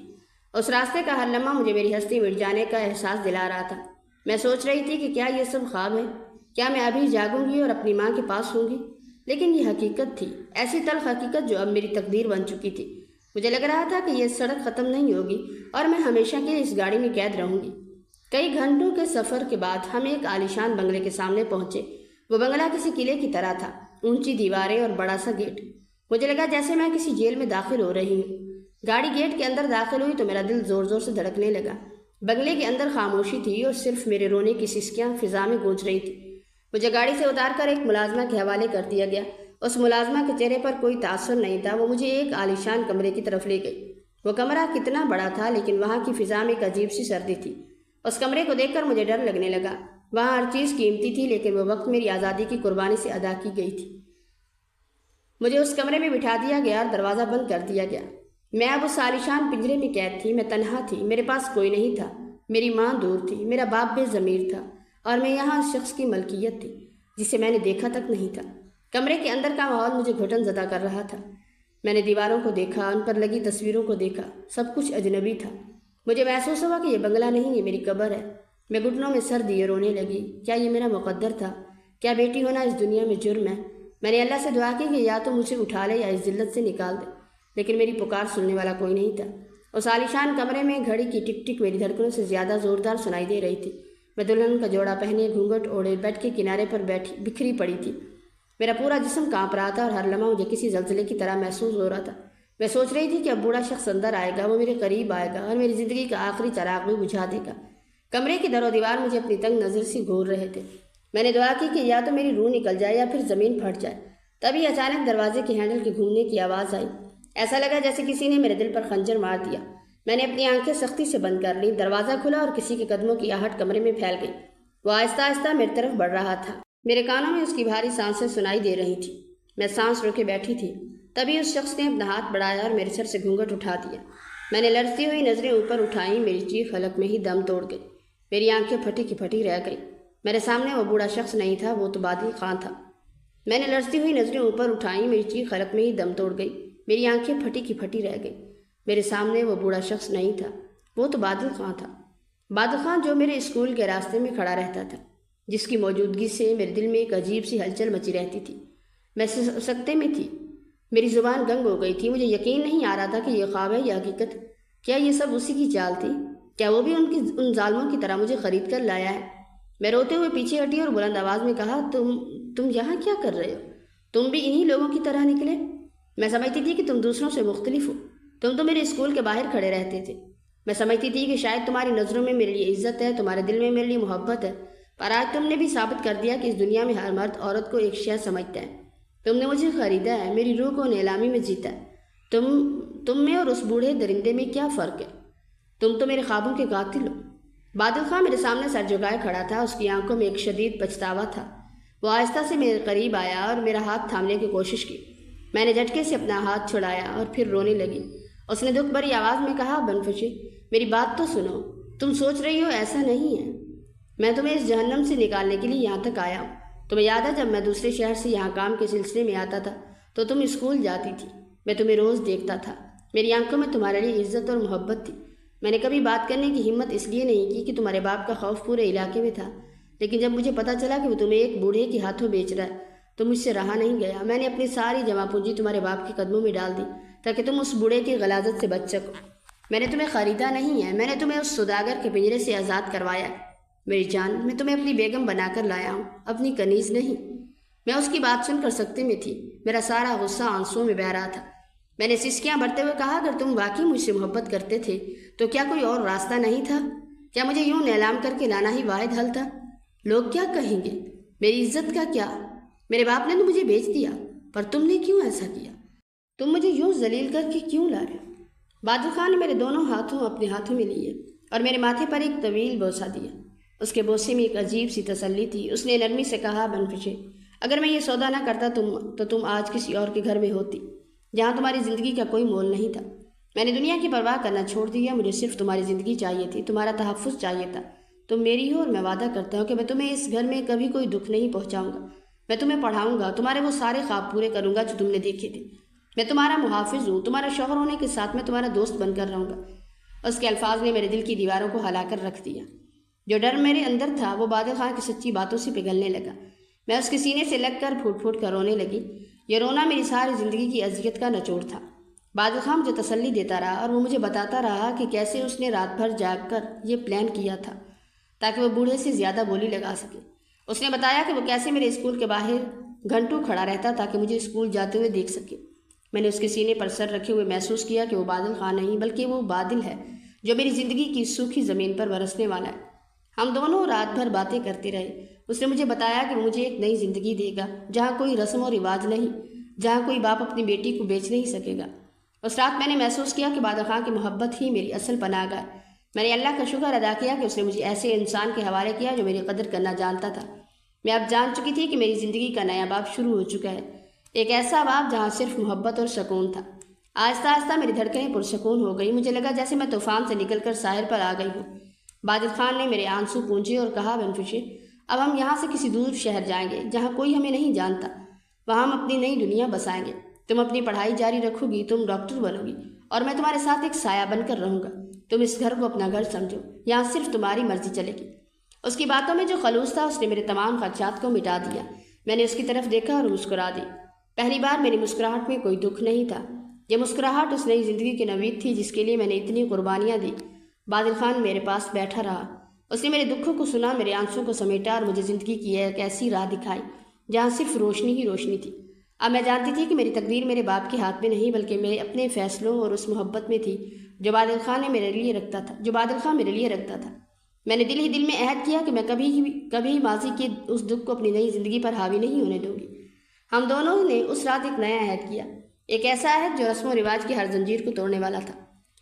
اس راستے کا ہر لمحہ مجھے میری ہستی مٹ جانے کا احساس دلا رہا تھا۔ میں سوچ رہی تھی کہ کیا یہ سب خواب ہے؟ کیا میں ابھی جاگوں گی اور اپنی ماں کے پاس ہوں گی؟ لیکن یہ حقیقت تھی، ایسی تلخ حقیقت جو اب میری تقدیر بن چکی تھی۔ مجھے لگ رہا تھا کہ یہ سڑک ختم نہیں ہوگی اور میں ہمیشہ کے لیے اس گاڑی میں قید رہوں گی۔ کئی گھنٹوں کے سفر کے بعد ہم ایک عالیشان بنگلے کے سامنے پہنچے۔ وہ بنگلہ کسی قلعے کی طرح تھا، اونچی دیواریں اور بڑا سا گیٹ۔ مجھے لگا جیسے میں کسی جیل میں داخل ہو رہی ہوں۔ گاڑی گیٹ کے اندر داخل ہوئی تو میرا دل زور زور سے دھڑکنے لگا۔ بنگلے کے اندر خاموشی تھی اور صرف میرے رونے کی سسکیاں فضا میں گونج رہی تھی۔ مجھے گاڑی سے اتار کر ایک ملازمہ کے حوالے کر دیا گیا۔ اس ملازمہ کے چہرے پر کوئی تاثر نہیں تھا۔ وہ مجھے ایک عالیشان کمرے کی طرف لے گئی۔ وہ کمرہ کتنا بڑا تھا، لیکن وہاں کی فضا میں ایک عجیب سی سردی تھی۔ اس کمرے کو دیکھ کر مجھے ڈر لگنے لگا۔ وہاں ہر چیز قیمتی تھی، لیکن وہ وقت میری آزادی کی قربانی سے ادا کی گئی تھی۔ مجھے اس کمرے میں بٹھا دیا گیا اور دروازہ بند کر دیا گیا۔ میں اب اس عالیشان پنجرے میں قید تھی۔ میں تنہا تھی، میرے پاس کوئی نہیں تھا۔ میری ماں دور تھی، میرا باپ بے ضمیر تھا، اور میں یہاں اس شخص کی ملکیت تھی جسے میں نے دیکھا تک نہیں تھا۔ کمرے کے اندر کا ماحول مجھے گھٹن زدہ کر رہا تھا۔ میں نے دیواروں کو دیکھا، ان پر لگی تصویروں کو دیکھا، سب کچھ اجنبی تھا۔ مجھے محسوس ہوا کہ یہ بنگلہ نہیں، یہ میری قبر ہے۔ میں گھٹنوں میں سر دیے رونے لگی۔ کیا یہ میرا مقدر تھا؟ کیا بیٹی ہونا اس دنیا میں جرم ہے؟ میں نے اللہ سے دعا کی کہ یا تو مجھے اٹھا لے یا اس ذلت سے نکال دے، لیکن میری پکار سننے والا کوئی نہیں تھا۔ اس عالیشان کمرے میں گھڑی کی ٹک ٹک میری دھڑکنوں سے زیادہ زوردار سنائی دے رہی تھی۔ میں دلہن کا جوڑا پہنے، گھونگھٹ اوڑھے بیڈ کے کنارے پر بکھری پڑی تھی۔ میرا پورا جسم کانپ رہا تھا اور ہر لمحہ مجھے کسی زلزلے کی طرح محسوس ہو رہا تھا۔ میں سوچ رہی تھی کہ اب بوڑھا شخص اندر آئے گا، وہ میرے قریب آئے گا اور میری زندگی کا آخری چراغ بھی بجھا دے گا۔ کمرے کی در و دیوار مجھے اپنی تنگ نظر سے گھور رہے تھے۔ میں نے دعا کی کہ یا تو میری روح نکل جائے یا پھر زمین پھٹ جائے۔ تبھی اچانک دروازے کے ہینڈل کے گھومنے کی آواز آئی۔ ایسا لگا جیسے کسی نے میرے دل پر خنجر مار دیا۔ میں نے اپنی آنکھیں سختی سے بند کر لی۔ دروازہ کھلا اور کسی کے قدموں کی آہٹ کمرے میں پھیل گئی۔ وہ آہستہ آہستہ میری طرف بڑھ رہا تھا۔ میرے کانوں میں اس کی بھاری سانسیں سنائی دے رہی تھیں۔ میں سانس روکے بیٹھی تھی۔ تبھی اس شخص نے اپنا ہاتھ بڑھایا اور میرے سر سے گھونگھٹ اٹھا دیا۔ میں نے لرزتی ہوئی نظریں اوپر اٹھائیں، میری چیخ حلق میں ہی دم توڑ گئی۔ میری آنکھیں پھٹی کی پھٹی رہ گئی۔ میرے سامنے وہ بوڑھا شخص نہیں تھا، وہ تو بادل خان تھا۔ میں نے لرزتی ہوئی نظریں اوپر اٹھائیں، میری چیخ حلق میں ہی دم توڑ گئی۔ میری آنکھیں پھٹی کی پھٹی رہ گئی۔ میرے سامنے وہ بوڑھا شخص نہیں تھا، وہ تو بادل خان تھا۔ بادل خان جو میرے اسکول کے راستے میں کھڑا رہتا تھا، جس کی موجودگی سے میرے دل میں ایک عجیب سی ہلچل مچی رہتی تھی۔ میں سکتے میں تھی۔ میری زبان گنگ ہو گئی تھی، مجھے یقین نہیں آ رہا تھا کہ یہ خواب ہے یا حقیقت۔ کیا یہ سب اسی کی چال تھی؟ کیا وہ بھی ان ظالموں کی طرح مجھے خرید کر لایا ہے؟ میں روتے ہوئے پیچھے ہٹی اور بلند آواز میں کہا، تم یہاں کیا کر رہے ہو؟ تم بھی انہی لوگوں کی طرح نکلے؟ میں سمجھتی تھی کہ تم دوسروں سے مختلف ہو، تم تو میرے اسکول کے باہر کھڑے رہتے تھے۔ میں سمجھتی تھی کہ شاید تمہاری نظروں میں میرے لیے عزت ہے، تمہارے دل میں میرے لیے محبت ہے، پر آج تم نے بھی ثابت کر دیا کہ اس دنیا میں ہر مرد عورت کو ایک شے سمجھتا ہے۔ تم نے مجھے خریدا ہے، میری روح کو نیلامی میں جیتا ہے۔ تم میں اور اس بوڑھے درندے میں کیا فرق ہے؟ تم تو میرے خوابوں کے قاتل ہو۔ بادل خان میرے سامنے سر جھکائے کھڑا تھا، اس کی آنکھوں میں ایک شدید پچھتاوا تھا۔ وہ آہستہ سے میرے قریب آیا اور میرا ہاتھ تھامنے کی کوشش کی۔ میں نے جھٹکے سے اپنا ہاتھ چھڑایا اور پھر رونے لگی۔ اس نے دکھ بھری آواز میں کہا، بنفشی میری بات تو سنو، تم سوچ رہی ہو ایسا نہیں ہے۔ میں تمہیں اس جہنم سے نکالنے کے لیے یہاں تک آیا ہوں۔ تمہیں یاد ہے جب میں دوسرے شہر سے یہاں کام کے سلسلے میں آتا تھا تو تم اسکول جاتی تھی، میں تمہیں روز دیکھتا تھا، میری آنکھوں میں تمہارے لیے عزت اور محبت تھی۔ میں نے کبھی بات کرنے کی ہمت اس لیے نہیں کی کہ تمہارے باپ کا خوف پورے علاقے میں تھا، لیکن جب مجھے پتا چلا کہ وہ تمہیں ایک بوڑھے کے ہاتھوں بیچ رہا ہے تو مجھ سے رہا نہیں گیا۔ میں نے اپنی ساری جمع پونجی تمہارے باپ کے قدموں میں ڈال دی تاکہ تم اس بوڑھے کی غلاظت سے بچ سکو۔ میں نے تمہیں خریدا نہیں ہے، میں نے تمہیں اس سوداگر کے پنجرے سے آزاد کروایا ہے۔ میری جان، میں تمہیں اپنی بیگم بنا کر لایا ہوں، اپنی کنیز نہیں۔ میں اس کی بات سن کر سکتے میں تھی، میرا سارا غصہ آنسوؤں میں بہہ رہا تھا۔ میں نے سسکیاں بھرتے ہوئے کہا، اگر تم واقعی مجھ سے محبت کرتے تھے تو کیا کوئی اور راستہ نہیں تھا؟ کیا مجھے یوں نیلام کر کے لانا ہی واحد حل تھا؟ لوگ کیا کہیں گے؟ میری عزت کا کیا؟ میرے باپ نے تو مجھے بیچ دیا، پر تم نے کیوں ایسا کیا؟ تم مجھے یوں ذلیل کر کے کیوں لا رہے ہو؟ بادل خان نے میرے دونوں ہاتھوں اپنے ہاتھوں میں لیے اور میرے ماتھے پر ایک طویل بوسہ دیا۔ اس کے بوسے میں ایک عجیب سی تسلی تھی۔ اس نے نرمی سے کہا، بنفشے اگر میں یہ سودا نہ کرتا تو تم آج کسی اور کے گھر میں ہوتی جہاں تمہاری زندگی کا کوئی مول نہیں تھا۔ میں نے دنیا کی پرواہ کرنا چھوڑ دیا، مجھے صرف تمہاری زندگی چاہیے تھی، تمہارا تحفظ چاہیے تھا۔ تم میری ہو اور میں وعدہ کرتا ہوں کہ میں تمہیں اس گھر میں کبھی کوئی دکھ نہیں پہنچاؤں گا۔ میں تمہیں پڑھاؤں گا، تمہارے وہ سارے خواب پورے کروں گا جو تم نے دیکھے تھے۔ میں تمہارا محافظ ہوں، تمہارا شوہر ہونے کے ساتھ میں تمہارا دوست بن کر رہوں گا۔ اس کے الفاظ نے میرے دل کی دیواروں کو ہلا کر رکھ دیا۔ جو ڈر میرے اندر تھا وہ بادل خان کی سچی باتوں سے پگھلنے لگا۔ میں اس کے سینے سے لگ کر پھوٹ پھوٹ کر رونے لگی۔ یہ رونا میری ساری زندگی کی اذیت کا نچوڑ تھا۔ بادل خان مجھے تسلی دیتا رہا اور وہ مجھے بتاتا رہا کہ کیسے اس نے رات بھر جاگ کر یہ پلان کیا تھا تاکہ وہ بوڑھے سے زیادہ بولی لگا سکے۔ اس نے بتایا کہ وہ کیسے میرے اسکول کے باہر گھنٹوں کھڑا رہتا تاکہ مجھے اسکول جاتے ہوئے دیکھ سکے۔ میں نے اس کے سینے پر سر رکھے ہوئے محسوس کیا کہ وہ بادل خان نہیں بلکہ وہ بادل ہے جو میری زندگی کی سوکھی زمین پر برسنے والا ہے۔ ہم دونوں رات بھر باتیں کرتے رہے۔ اس نے مجھے بتایا کہ وہ مجھے ایک نئی زندگی دے گا جہاں کوئی رسم و رواج نہیں، جہاں کوئی باپ اپنی بیٹی کو بیچ نہیں سکے گا۔ اس رات میں نے محسوس کیا کہ بادل خان کی محبت ہی میری اصل پناہ گاہ ہے۔ میں نے اللہ کا شکر ادا کیا کہ اس نے مجھے ایسے انسان کے حوالے کیا جو میری قدر کرنا جانتا تھا۔ میں اب جان چکی تھی کہ میری زندگی کا نیا باب شروع ہو چکا ہے، ایک ایسا باب جہاں صرف محبت اور سکون تھا۔ آہستہ آہستہ میری دھڑکنیں پرسکون ہو گئی، مجھے لگا جیسے میں طوفان سے نکل کر ساحل پر آ گئی ہوں۔ بادل خان نے میرے آنسو پونچھے اور کہا، بنفشے اب ہم یہاں سے کسی دور شہر جائیں گے جہاں کوئی ہمیں نہیں جانتا، وہاں ہم اپنی نئی دنیا بسائیں گے۔ تم اپنی پڑھائی جاری رکھو گی، تم ڈاکٹر بنو گی اور میں تمہارے ساتھ ایک سایہ بن کر رہوں گا۔ تم اس گھر کو اپنا گھر سمجھو، یہاں صرف تمہاری مرضی چلے گی۔ اس کی باتوں میں جو خلوص تھا اس نے میرے تمام خدشات کو مٹا دیا۔ میں نے اس کی طرف دیکھا اور مسکرا دی۔ پہلی بار میری مسکراہٹ میں کوئی دکھ نہیں تھا، یہ مسکراہٹ اس نئی زندگی کی نوید تھی جس کے لیے میں نے اتنی قربانیاں دی۔ بادل خان میرے پاس بیٹھا رہا، اس نے میرے دکھوں کو سنا، میرے آنسوں کو سمیٹا اور مجھے زندگی کی ایک ایسی راہ دکھائی جہاں صرف روشنی ہی روشنی تھی۔ اب میں جانتی تھی کہ میری تقدیر میرے باپ کے ہاتھ میں نہیں بلکہ میرے اپنے فیصلوں اور اس محبت میں تھی جو بادل خان میرے لیے رکھتا تھا۔ میں نے دل ہی دل میں عہد کیا کہ میں کبھی ماضی کے اس دکھ کو اپنی نئی زندگی پر حاوی نہیں ہونے دوں گی۔ ہم دونوں نے اس رات ایک نیا عہد کیا، ایک ایسا عہد جو رسم و رواج کی ہر زنجیر کو توڑنے والا تھا۔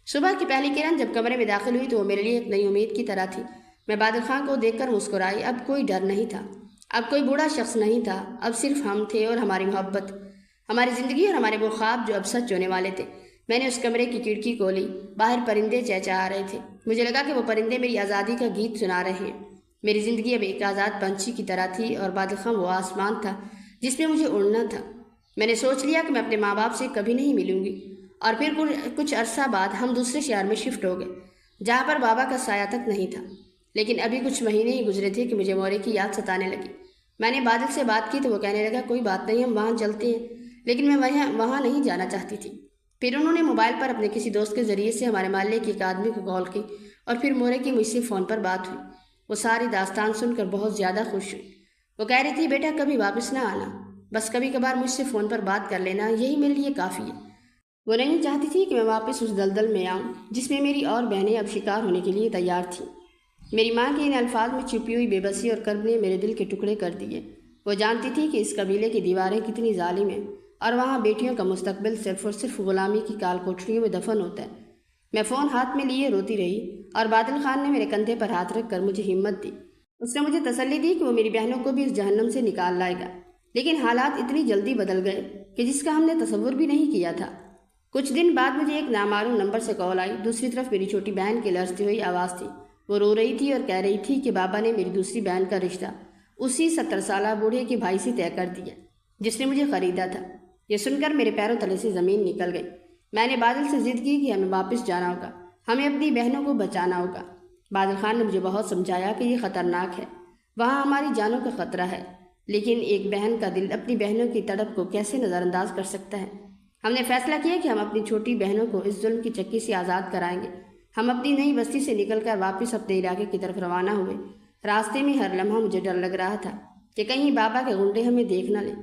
صبح کی پہلی کرن جب کمرے میں داخل ہوئی تو وہ میرے لیے ایک نئی امید کی طرح تھی۔ میں بادل خان کو دیکھ کر مسکرائی۔ اب کوئی ڈر نہیں تھا، اب کوئی بوڑھا شخص نہیں تھا، اب صرف ہم تھے اور ہماری محبت، ہماری زندگی اور ہمارے وہ خواب جو اب سچ ہونے والے تھے۔ میں نے اس کمرے کی کھڑکی کھولی، باہر پرندے چہچہا رہے تھے۔ مجھے لگا کہ وہ پرندے میری آزادی کا گیت سنا رہے ہیں۔ میری زندگی اب ایک آزاد پنچھی کی طرح تھی اور بادل خان وہ آسمان تھا جس میں مجھے اڑنا تھا۔ میں نے سوچ لیا کہ میں اپنے ماں باپ سے کبھی نہیں ملوں گی، اور پھر کچھ عرصہ بعد ہم دوسرے شہر میں شفٹ ہو گئے جہاں پر بابا کا سایہ تک نہیں تھا۔ لیکن ابھی کچھ مہینے ہی گزرے تھے کہ مجھے مورے کی یاد ستانے لگی۔ میں نے بادل سے بات کی تو وہ کہنے لگا، کوئی بات نہیں، ہم وہاں چلتے ہیں، لیکن میں وہاں نہیں جانا چاہتی تھی۔ پھر انہوں نے موبائل پر اپنے کسی دوست کے ذریعے سے ہمارے محلے کے ایک آدمی کو کال کی اور پھر مورے کی مجھ سے فون پر بات ہوئی۔ وہ ساری داستان سن کر بہت زیادہ خوش ہوئی۔ وہ کہہ رہی تھی بیٹا کبھی واپس نہ آنا، بس کبھی کبھار مجھ سے فون پر بات کر لینا، یہی میرے لیے کافی ہے۔ وہ نہیں چاہتی تھی کہ میں واپس اس دلدل میں آؤں جس میں میری اور بہنیں اب شکار ہونے کے لیے تیار تھیں۔ میری ماں کے ان الفاظ میں چھپی ہوئی بے بسی اور کرب نے میرے دل کے ٹکڑے کر دیے۔ وہ جانتی تھی کہ اس قبیلے کی دیواریں کتنی ظالم ہیں اور وہاں بیٹیوں کا مستقبل صرف اور صرف غلامی کی کال کوٹریوں میں دفن ہوتا ہے۔ میں فون ہاتھ میں لیے روتی رہی اور بادل خان نے میرے کندھے پر ہاتھ رکھ کر مجھے ہمت دی۔ اس نے مجھے تسلی دی کہ وہ میری بہنوں کو بھی اس جہنم سے نکال لائے گا، لیکن حالات اتنی جلدی بدل گئے کہ جس کا ہم نے تصور بھی نہیں کیا تھا۔ کچھ دن بعد مجھے ایک نامعلوم نمبر سے کال آئی۔ دوسری طرف میری چھوٹی بہن کی لرزتی ہوئی آواز تھی۔ وہ رو رہی تھی اور کہہ رہی تھی کہ بابا نے میری دوسری بہن کا رشتہ اسی 70 سالہ بوڑھے کے بھائی سے طے کر دیا جس نے مجھے خریدا تھا۔ یہ سن کر میرے پیروں تلے سے زمین نکل گئی۔ میں نے بادل سے ضد کی کہ ہمیں واپس جانا ہوگا، ہمیں اپنی بہنوں کو بچانا ہوگا۔ بادل خان نے مجھے بہت سمجھایا کہ یہ خطرناک ہے، وہاں ہماری جانوں کا خطرہ ہے، لیکن ایک بہن کا دل اپنی بہنوں کی تڑپ کو کیسے نظر انداز کر سکتا ہے۔ ہم نے فیصلہ کیا کہ ہم اپنی چھوٹی بہنوں کو اس ظلم کی چکی سے آزاد کرائیں گے۔ ہم اپنی نئی بستی سے نکل کر واپس اپنے علاقے کی طرف روانہ ہوئے۔ راستے میں ہر لمحہ مجھے ڈر لگ رہا تھا کہ کہیں بابا کے غنڈے ہمیں دیکھ نہ لیں۔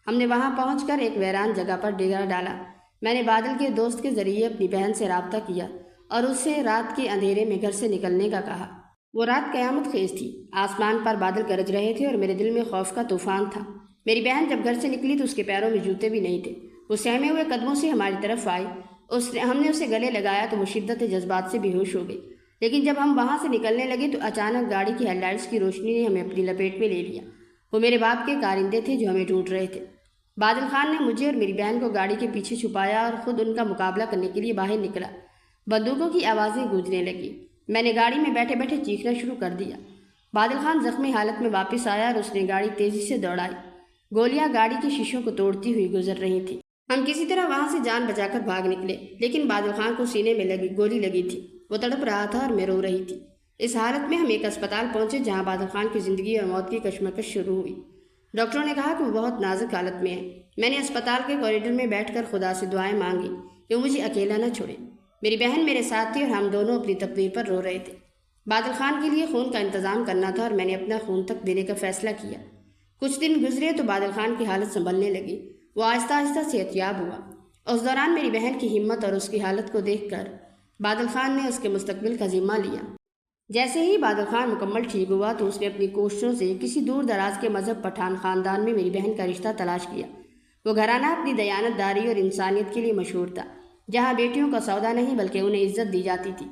ہم نے وہاں پہنچ کر ایک ویران جگہ پر ڈیرا ڈالا۔ میں نے بادل کے دوست کے ذریعے اپنی بہن سے رابطہ کیا اور اس سے رات کے اندھیرے میں گھر سے نکلنے کا کہا۔ وہ رات قیامت خیز تھی، آسمان پر بادل گرج رہے تھے اور میرے دل میں خوف کا طوفان تھا۔ میری بہن جب گھر سے نکلی تو اس کے پیروں میں جوتے بھی نہیں تھے۔ وہ سہمے ہوئے قدموں سے ہماری طرف آئی۔ ہم نے اسے گلے لگایا تو وہ شدت جذبات سے بے ہوش ہو گئی، لیکن جب ہم وہاں سے نکلنے لگے تو اچانک گاڑی کی ہیڈ لائٹس کی روشنی نے ہمیں اپنی لپیٹ میں لے لیا۔ وہ میرے باپ کے کارندے تھے جو ہمیں ڈھونڈ رہے تھے۔ بادل خان نے مجھے اور میری بہن کو گاڑی کے پیچھے چھپایا اور خود ان کا مقابلہ کرنے کے لیے باہر نکلا۔ بندوقوں کی آوازیں گونجنے لگی۔ میں نے گاڑی میں بیٹھے بیٹھے چیخنا شروع کر دیا۔ بادل خان زخمی حالت میں واپس آیا اور اس نے گاڑی تیزی سے دوڑائی۔ گولیاں گاڑی کی شیشوں کو توڑتی ہوئی گزر رہی تھیں۔ ہم کسی طرح وہاں سے جان بچا کر بھاگ نکلے، لیکن بادل خان کو سینے میں گولی لگی تھی۔ وہ تڑپ رہا تھا اور میں رو رہی تھی۔ اس حالت میں ہم ایک اسپتال پہنچے جہاں بادل خان کی زندگی اور موت کی کشمکش شروع ہوئی۔ ڈاکٹروں نے کہا کہ وہ بہت نازک حالت میں ہے۔ میں نے اسپتال کے کوریڈور میں بیٹھ کر خدا سے دعائیں مانگی کہ وہ مجھے اکیلا نہ چھوڑے۔ میری بہن میرے ساتھ تھی اور ہم دونوں اپنی تقدیر پر رو رہے تھے۔ بادل خان کے لیے خون کا انتظام کرنا تھا اور میں نے اپنا خون تک دینے کا فیصلہ کیا۔ کچھ دن گزرے تو بادل خان کی حالت سنبھلنے لگی۔ وہ آہستہ آہستہ صحتیاب ہوا۔ اس دوران میری بہن کی ہمت اور اس کی حالت کو دیکھ کر بادل خان نے اس کے مستقبل کا ذمہ لیا۔ جیسے ہی بادل خان مکمل ٹھیک ہوا تو اس نے اپنی کوششوں سے کسی دور دراز کے مذہب پٹھان خاندان میں میری بہن کا رشتہ تلاش کیا۔ وہ گھرانہ اپنی دیانت داری اور انسانیت کے لیے مشہور تھا، جہاں بیٹیوں کا سودا نہیں بلکہ انہیں عزت دی جاتی تھی۔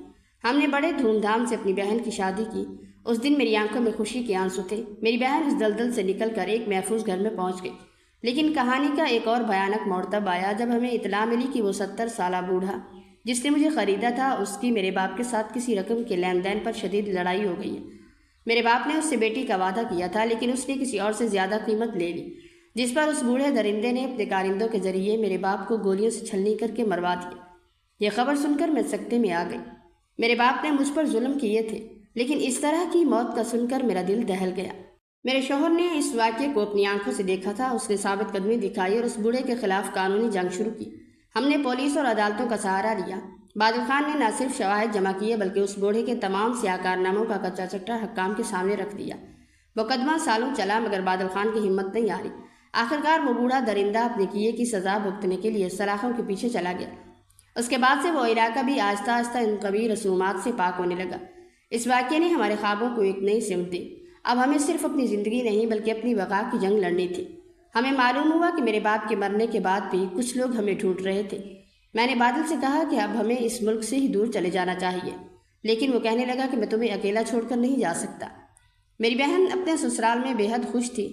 ہم نے بڑے دھوم دھام سے اپنی بہن کی شادی کی۔ اس دن میری آنکھوں میں خوشی کے آنسو تھے۔ میری بہن اس دلدل سے نکل کر ایک محفوظ گھر میں پہنچ گئی۔ لیکن کہانی کا ایک اور بھیانک موڑ تب آیا جب ہمیں اطلاع ملی کہ وہ 70 سالہ بوڑھا جس نے مجھے خریدا تھا، اس کی میرے باپ کے ساتھ کسی رقم کے لین دین پر شدید لڑائی ہو گئی ہے۔ میرے باپ نے اس سے بیٹی کا وعدہ کیا تھا، لیکن اس نے کسی اور سے زیادہ قیمت لے لی، جس پر اس بوڑھے درندے نے اپنے کارندوں کے ذریعے میرے باپ کو گولیوں سے چھلنی کر کے مروا دیا۔ یہ خبر سن کر میں سکتے میں آ گئی۔ میرے باپ نے مجھ پر ظلم کیے تھے، لیکن اس طرح کی موت کا سن کر میرا دل دہل گیا۔ میرے شوہر نے اس واقعے کو اپنی آنکھوں سے دیکھا تھا۔ اس نے ثابت قدمی دکھائی اور اس بوڑھے کے خلاف قانونی جنگ شروع کی۔ ہم نے پولیس اور عدالتوں کا سہارا لیا۔ بادل خان نے نہ صرف شواہد جمع کیے بلکہ اس بوڑھے کے تمام سیاہ کارناموں کا کچا چٹا حکام کے سامنے رکھ دیا۔ مقدمہ سالوں چلا مگر بادل خان کی ہمت نہیں آ رہی۔ آخرکار وہ بوڑھا درندہ اپنے کیے کی سزا بھگتنے کے لیے سلاخوں کے پیچھے چلا گیا۔ اس کے بعد سے وہ علاقہ بھی آہستہ آہستہ ان قبیح رسومات سے پاک ہونے لگا۔ اس واقعے نے ہمارے خوابوں کو ایک نئی سمت دی۔ اب ہمیں صرف اپنی زندگی نہیں بلکہ اپنی بقا کی جنگ لڑنی تھی۔ ہمیں معلوم ہوا کہ میرے باپ کے مرنے کے بعد بھی کچھ لوگ ہمیں ڈھونڈ رہے تھے۔ میں نے بادل سے کہا کہ اب ہمیں اس ملک سے ہی دور چلے جانا چاہیے، لیکن وہ کہنے لگا کہ میں تمہیں اکیلا چھوڑ کر نہیں جا سکتا۔ میری بہن اپنے سسرال میں بے حد خوش تھی،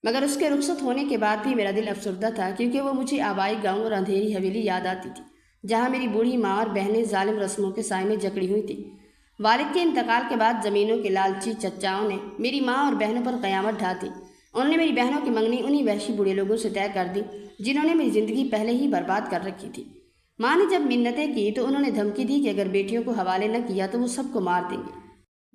مگر اس کے رخصت ہونے کے بعد بھی میرا دل افسردہ تھا، کیونکہ وہ مجھے آبائی گاؤں اور اندھیری حویلی یاد آتی تھی، جہاں میری بوڑھی ماں اور بہنیں ظالم رسموں کے سائے میں جکڑی ہوئی تھیں۔ والد کے انتقال کے بعد زمینوں کے لالچی چچاؤں نے میری ماں اور بہنوں پر قیامت ڈھا دی۔ انہوں نے میری بہنوں کی منگنی انہی وحشی بوڑھے لوگوں سے طے کر دی جنہوں نے میری زندگی پہلے ہی برباد کر رکھی تھی۔ ماں نے جب منتیں کی تو انہوں نے دھمکی دی کہ اگر بیٹیوں کو حوالے نہ کیا تو وہ سب کو مار دیں گے۔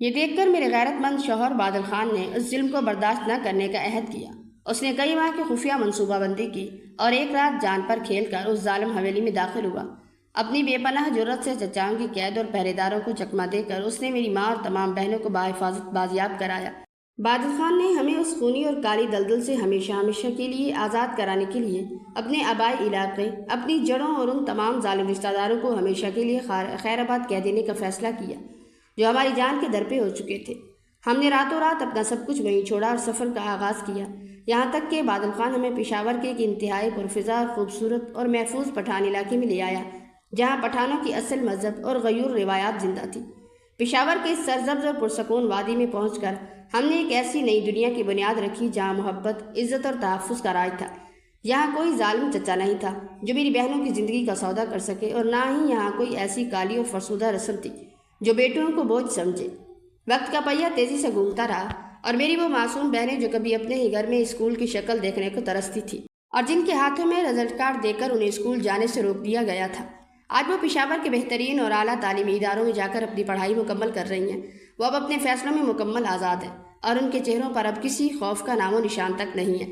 یہ دیکھ کر میرے غیرت مند شوہر بادل خان نے اس ظلم کو برداشت نہ کرنے کا عہد کیا اس نے کئی ماہ کی خفیہ منصوبہ بندی کی اور ایک رات جان پر کھیل کر اس ظالم حویلی میں داخل ہوا۔ اپنی بے پناہ جرت سے چچاؤں کی قید اور پہرے داروں کو چکمہ دے کر اس نے میری ماں اور تمام بہنوں کو بحفاظت بازیاب کرایا۔ بادل خان نے ہمیں اس خونی اور کالی دلدل سے ہمیشہ ہمیشہ کے لیے آزاد کرانے کے لیے اپنے آبائی علاقے، اپنی جڑوں اور ان تمام ظالم رشتہ داروں کو ہمیشہ کے لیے خیر آباد کہہ دینے کا فیصلہ کیا جو ہماری جان کے در پہ ہو چکے تھے۔ ہم نے راتوں رات اپنا سب کچھ وہیں چھوڑا اور سفر کا آغاز کیا، یہاں تک کہ بادل خان ہمیں پشاور کے ایک انتہائی پرفضا اور خوبصورت اور محفوظ پٹھان علاقے میں لے آیا، جہاں پٹھانوں کی اصل مذہب اور غیور روایات زندہ تھی۔ پشاور کے اس سرسبز اور پرسکون وادی میں پہنچ کر ہم نے ایک ایسی نئی دنیا کی بنیاد رکھی جہاں محبت، عزت اور تحفظ کا راج تھا۔ یہاں کوئی ظالم چچا نہیں تھا جو میری بہنوں کی زندگی کا سودا کر سکے، اور نہ ہی یہاں کوئی ایسی کالی اور فرسودہ رسم تھی جو بیٹوں کو بوجھ سمجھے۔ وقت کا پہیہ تیزی سے گھومتا رہا اور میری وہ معصوم بہنیں جو کبھی اپنے ہی گھر میں اسکول کی شکل دیکھنے کو ترستی تھی اور جن کے ہاتھوں میں رزلٹ کارڈ دے کر انہیں اسکول جانے سے روک دیا گیا تھا، آج وہ پشاور کے بہترین اور اعلیٰ تعلیمی اداروں میں جا کر اپنی پڑھائی مکمل کر رہی ہیں۔ وہ اب اپنے فیصلوں میں مکمل آزاد ہیں اور ان کے چہروں پر اب کسی خوف کا نام و نشان تک نہیں ہے۔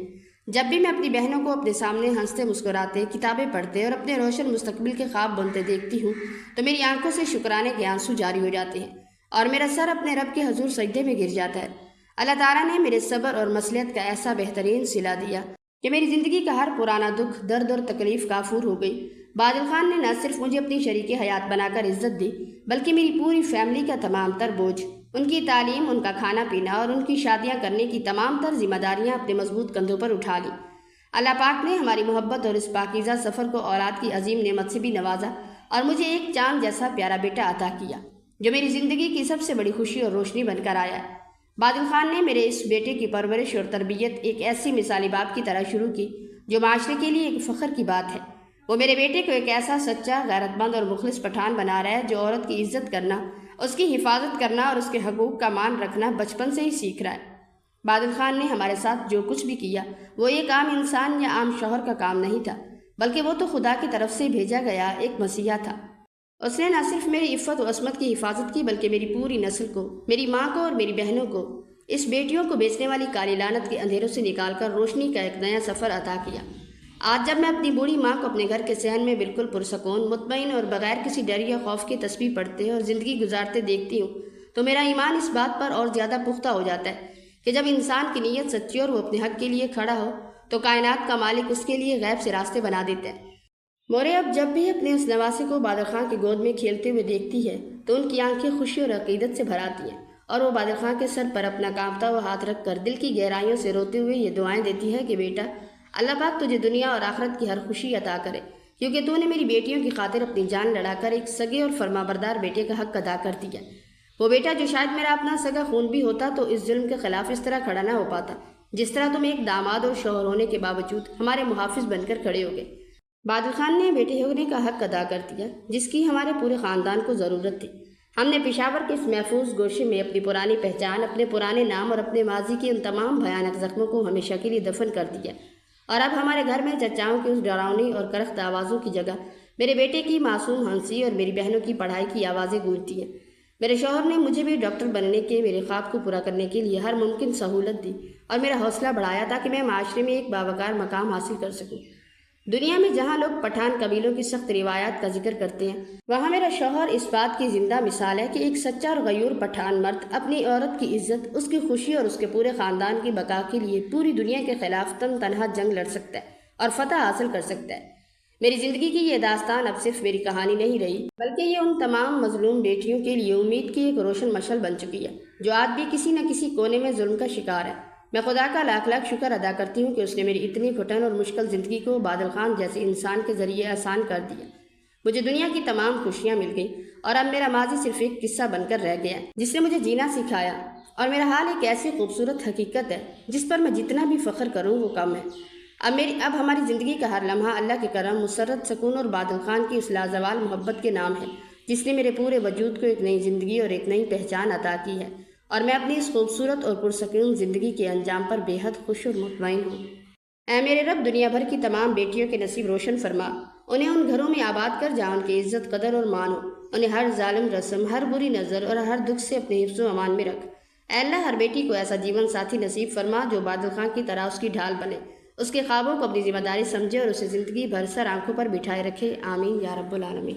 جب بھی میں اپنی بہنوں کو اپنے سامنے ہنستے مسکراتے، کتابیں پڑھتے اور اپنے روشن مستقبل کے خواب بنتے دیکھتی ہوں تو میری آنکھوں سے شکرانے کے آنسو جاری ہو جاتے ہیں اور میرا سر اپنے رب کے حضور سجدے میں گر جاتا ہے۔ اللہ تعالیٰ نے میرے صبر اور مصلحت کا ایسا بہترین صلہ دیا کہ میری زندگی کا ہر پرانا دکھ، درد اور تکلیف کافور ہو گئی۔ بادل خان نے نہ صرف مجھے اپنی شریک حیات بنا کر عزت دی بلکہ میری پوری فیملی کا تمام تر بوجھ، ان کی تعلیم، ان کا کھانا پینا اور ان کی شادیاں کرنے کی تمام تر ذمہ داریاں اپنے مضبوط کندھوں پر اٹھا لی۔ اللہ پاک نے ہماری محبت اور اس پاکیزہ سفر کو اولاد کی عظیم نعمت سے بھی نوازا اور مجھے ایک چاند جیسا پیارا بیٹا عطا کیا جو میری زندگی کی سب سے بڑی خوشی اور روشنی بن کر آیا۔ بادل خان نے میرے اس بیٹے کی پرورش اور تربیت ایک ایسی مثالی باپ کی طرح شروع کی جو معاشرے کے لیے ایک فخر کی بات ہے۔ وہ میرے بیٹے کو ایک ایسا سچا، غیرت مند اور مخلص پٹھان بنا رہا ہے جو عورت کی عزت کرنا، اس کی حفاظت کرنا اور اس کے حقوق کا مان رکھنا بچپن سے ہی سیکھ رہا ہے۔ بادل خان نے ہمارے ساتھ جو کچھ بھی کیا وہ ایک عام انسان یا عام شوہر کا کام نہیں تھا، بلکہ وہ تو خدا کی طرف سے بھیجا گیا ایک مسیحا تھا۔ اس نے نہ صرف میری عفت و عصمت کی حفاظت کی بلکہ میری پوری نسل کو، میری ماں کو اور میری بہنوں کو اس بیٹیوں کو بیچنے والی کالی لعنت کے اندھیروں سے نکال کر روشنی کا ایک نیا سفر عطا کیا۔ آج جب میں اپنی بوڑھی ماں کو اپنے گھر کے صحن میں بالکل پرسکون، مطمئن اور بغیر کسی ڈر یا خوف کے تسبیح پڑھتے اور زندگی گزارتے دیکھتی ہوں تو میرا ایمان اس بات پر اور زیادہ پختہ ہو جاتا ہے کہ جب انسان کی نیت سچی اور وہ اپنے حق کے لیے کھڑا ہو تو کائنات کا مالک اس کے لیے غیب سے راستے بنا دیتا ہے۔ مورے اب جب بھی اپنے اس نواسے کو بادل خان کی گود میں کھیلتے ہوئے دیکھتی ہے تو ان کی آنکھیں خوشی اور عقیدت سے بھر آتی ہیں اور وہ بادل خان کے سر پر اپنا کانپتا ہوا ہاتھ رکھ کر دل کی گہرائیوں سے روتے ہوئے یہ دعائیں دیتی ہے کہ بیٹا، اللہ پاک تجھے دنیا اور آخرت کی ہر خوشی عطا کرے، کیونکہ تو نے میری بیٹیوں کی خاطر اپنی جان لڑا کر ایک سگے اور فرما بردار بیٹے کا حق ادا کر دیا۔ وہ بیٹا جو شاید میرا اپنا سگا خون بھی ہوتا تو اس ظلم کے خلاف اس طرح کھڑا نہ ہو پاتا جس طرح تم ایک داماد اور شوہر ہونے کے باوجود ہمارے محافظ بن کر کھڑے ہو گئے۔ بادل خان نے بیٹے ہونے کا حق ادا کر دیا جس کی ہمارے پورے خاندان کو ضرورت تھی۔ ہم نے پشاور کے اس محفوظ گوشے میں اپنی پرانی پہچان، اپنے پرانے نام اور اپنے ماضی کے ان تمام بھیانک زخموں کو ہمیشہ کے لیے دفن کر دیا، اور اب ہمارے گھر میں چچاؤں کی اس ڈراؤنی اور کرخت آوازوں کی جگہ میرے بیٹے کی معصوم ہنسی اور میری بہنوں کی پڑھائی کی آوازیں گونجتی ہیں۔ میرے شوہر نے مجھے بھی ڈاکٹر بننے کے میرے خواب کو پورا کرنے کے لیے ہر ممکن سہولت دی اور میرا حوصلہ بڑھایا تاکہ میں معاشرے میں ایک باوقار مقام حاصل کر سکوں۔ دنیا میں جہاں لوگ پٹھان قبیلوں کی سخت روایات کا ذکر کرتے ہیں وہاں میرا شوہر اس بات کی زندہ مثال ہے کہ ایک سچا اور غیور پٹھان مرد اپنی عورت کی عزت، اس کی خوشی اور اس کے پورے خاندان کی بقا کے لیے پوری دنیا کے خلاف تنہا جنگ لڑ سکتا ہے اور فتح حاصل کر سکتا ہے۔ میری زندگی کی یہ داستان اب صرف میری کہانی نہیں رہی بلکہ یہ ان تمام مظلوم بیٹیوں کے لیے امید کی ایک روشن مشعل بن چکی ہے جو آج بھی کسی نہ کسی کونے میں ظلم کا شکار ہے۔ میں خدا کا لاکھ لاکھ شکر ادا کرتی ہوں کہ اس نے میری اتنی گھٹن اور مشکل زندگی کو بادل خان جیسے انسان کے ذریعے آسان کر دیا۔ مجھے دنیا کی تمام خوشیاں مل گئیں اور اب میرا ماضی صرف ایک قصہ بن کر رہ گیا جس نے مجھے جینا سکھایا، اور میرا حال ایک ایسی خوبصورت حقیقت ہے جس پر میں جتنا بھی فخر کروں وہ کم ہے۔ اب ہماری زندگی کا ہر لمحہ اللہ کے کرم، مسرت، سکون اور بادل خان کی اس لازوال محبت کے نام ہے جس نے میرے پورے وجود کو ایک نئی زندگی اور ایک نئی پہچان عطا کی ہے، اور میں اپنی اس خوبصورت اور پرسکون زندگی کے انجام پر بے حد خوش اور مطمئن ہوں۔ اے میرے رب، دنیا بھر کی تمام بیٹیوں کے نصیب روشن فرما، انہیں ان گھروں میں آباد کر جہاں ان کی عزت، قدر اور مان ہو، انہیں ہر ظالم رسم، ہر بری نظر اور ہر دکھ سے اپنے حفظ و امان میں رکھ۔ اے اللہ ہر بیٹی کو ایسا جیون ساتھی نصیب فرما جو بادل خان کی طرح اس کی ڈھال بنے، اس کے خوابوں کو اپنی ذمہ داری سمجھے اور اسے زندگی بھر سر آنکھوں پر بٹھائے رکھے، آمین یا رب العالمین۔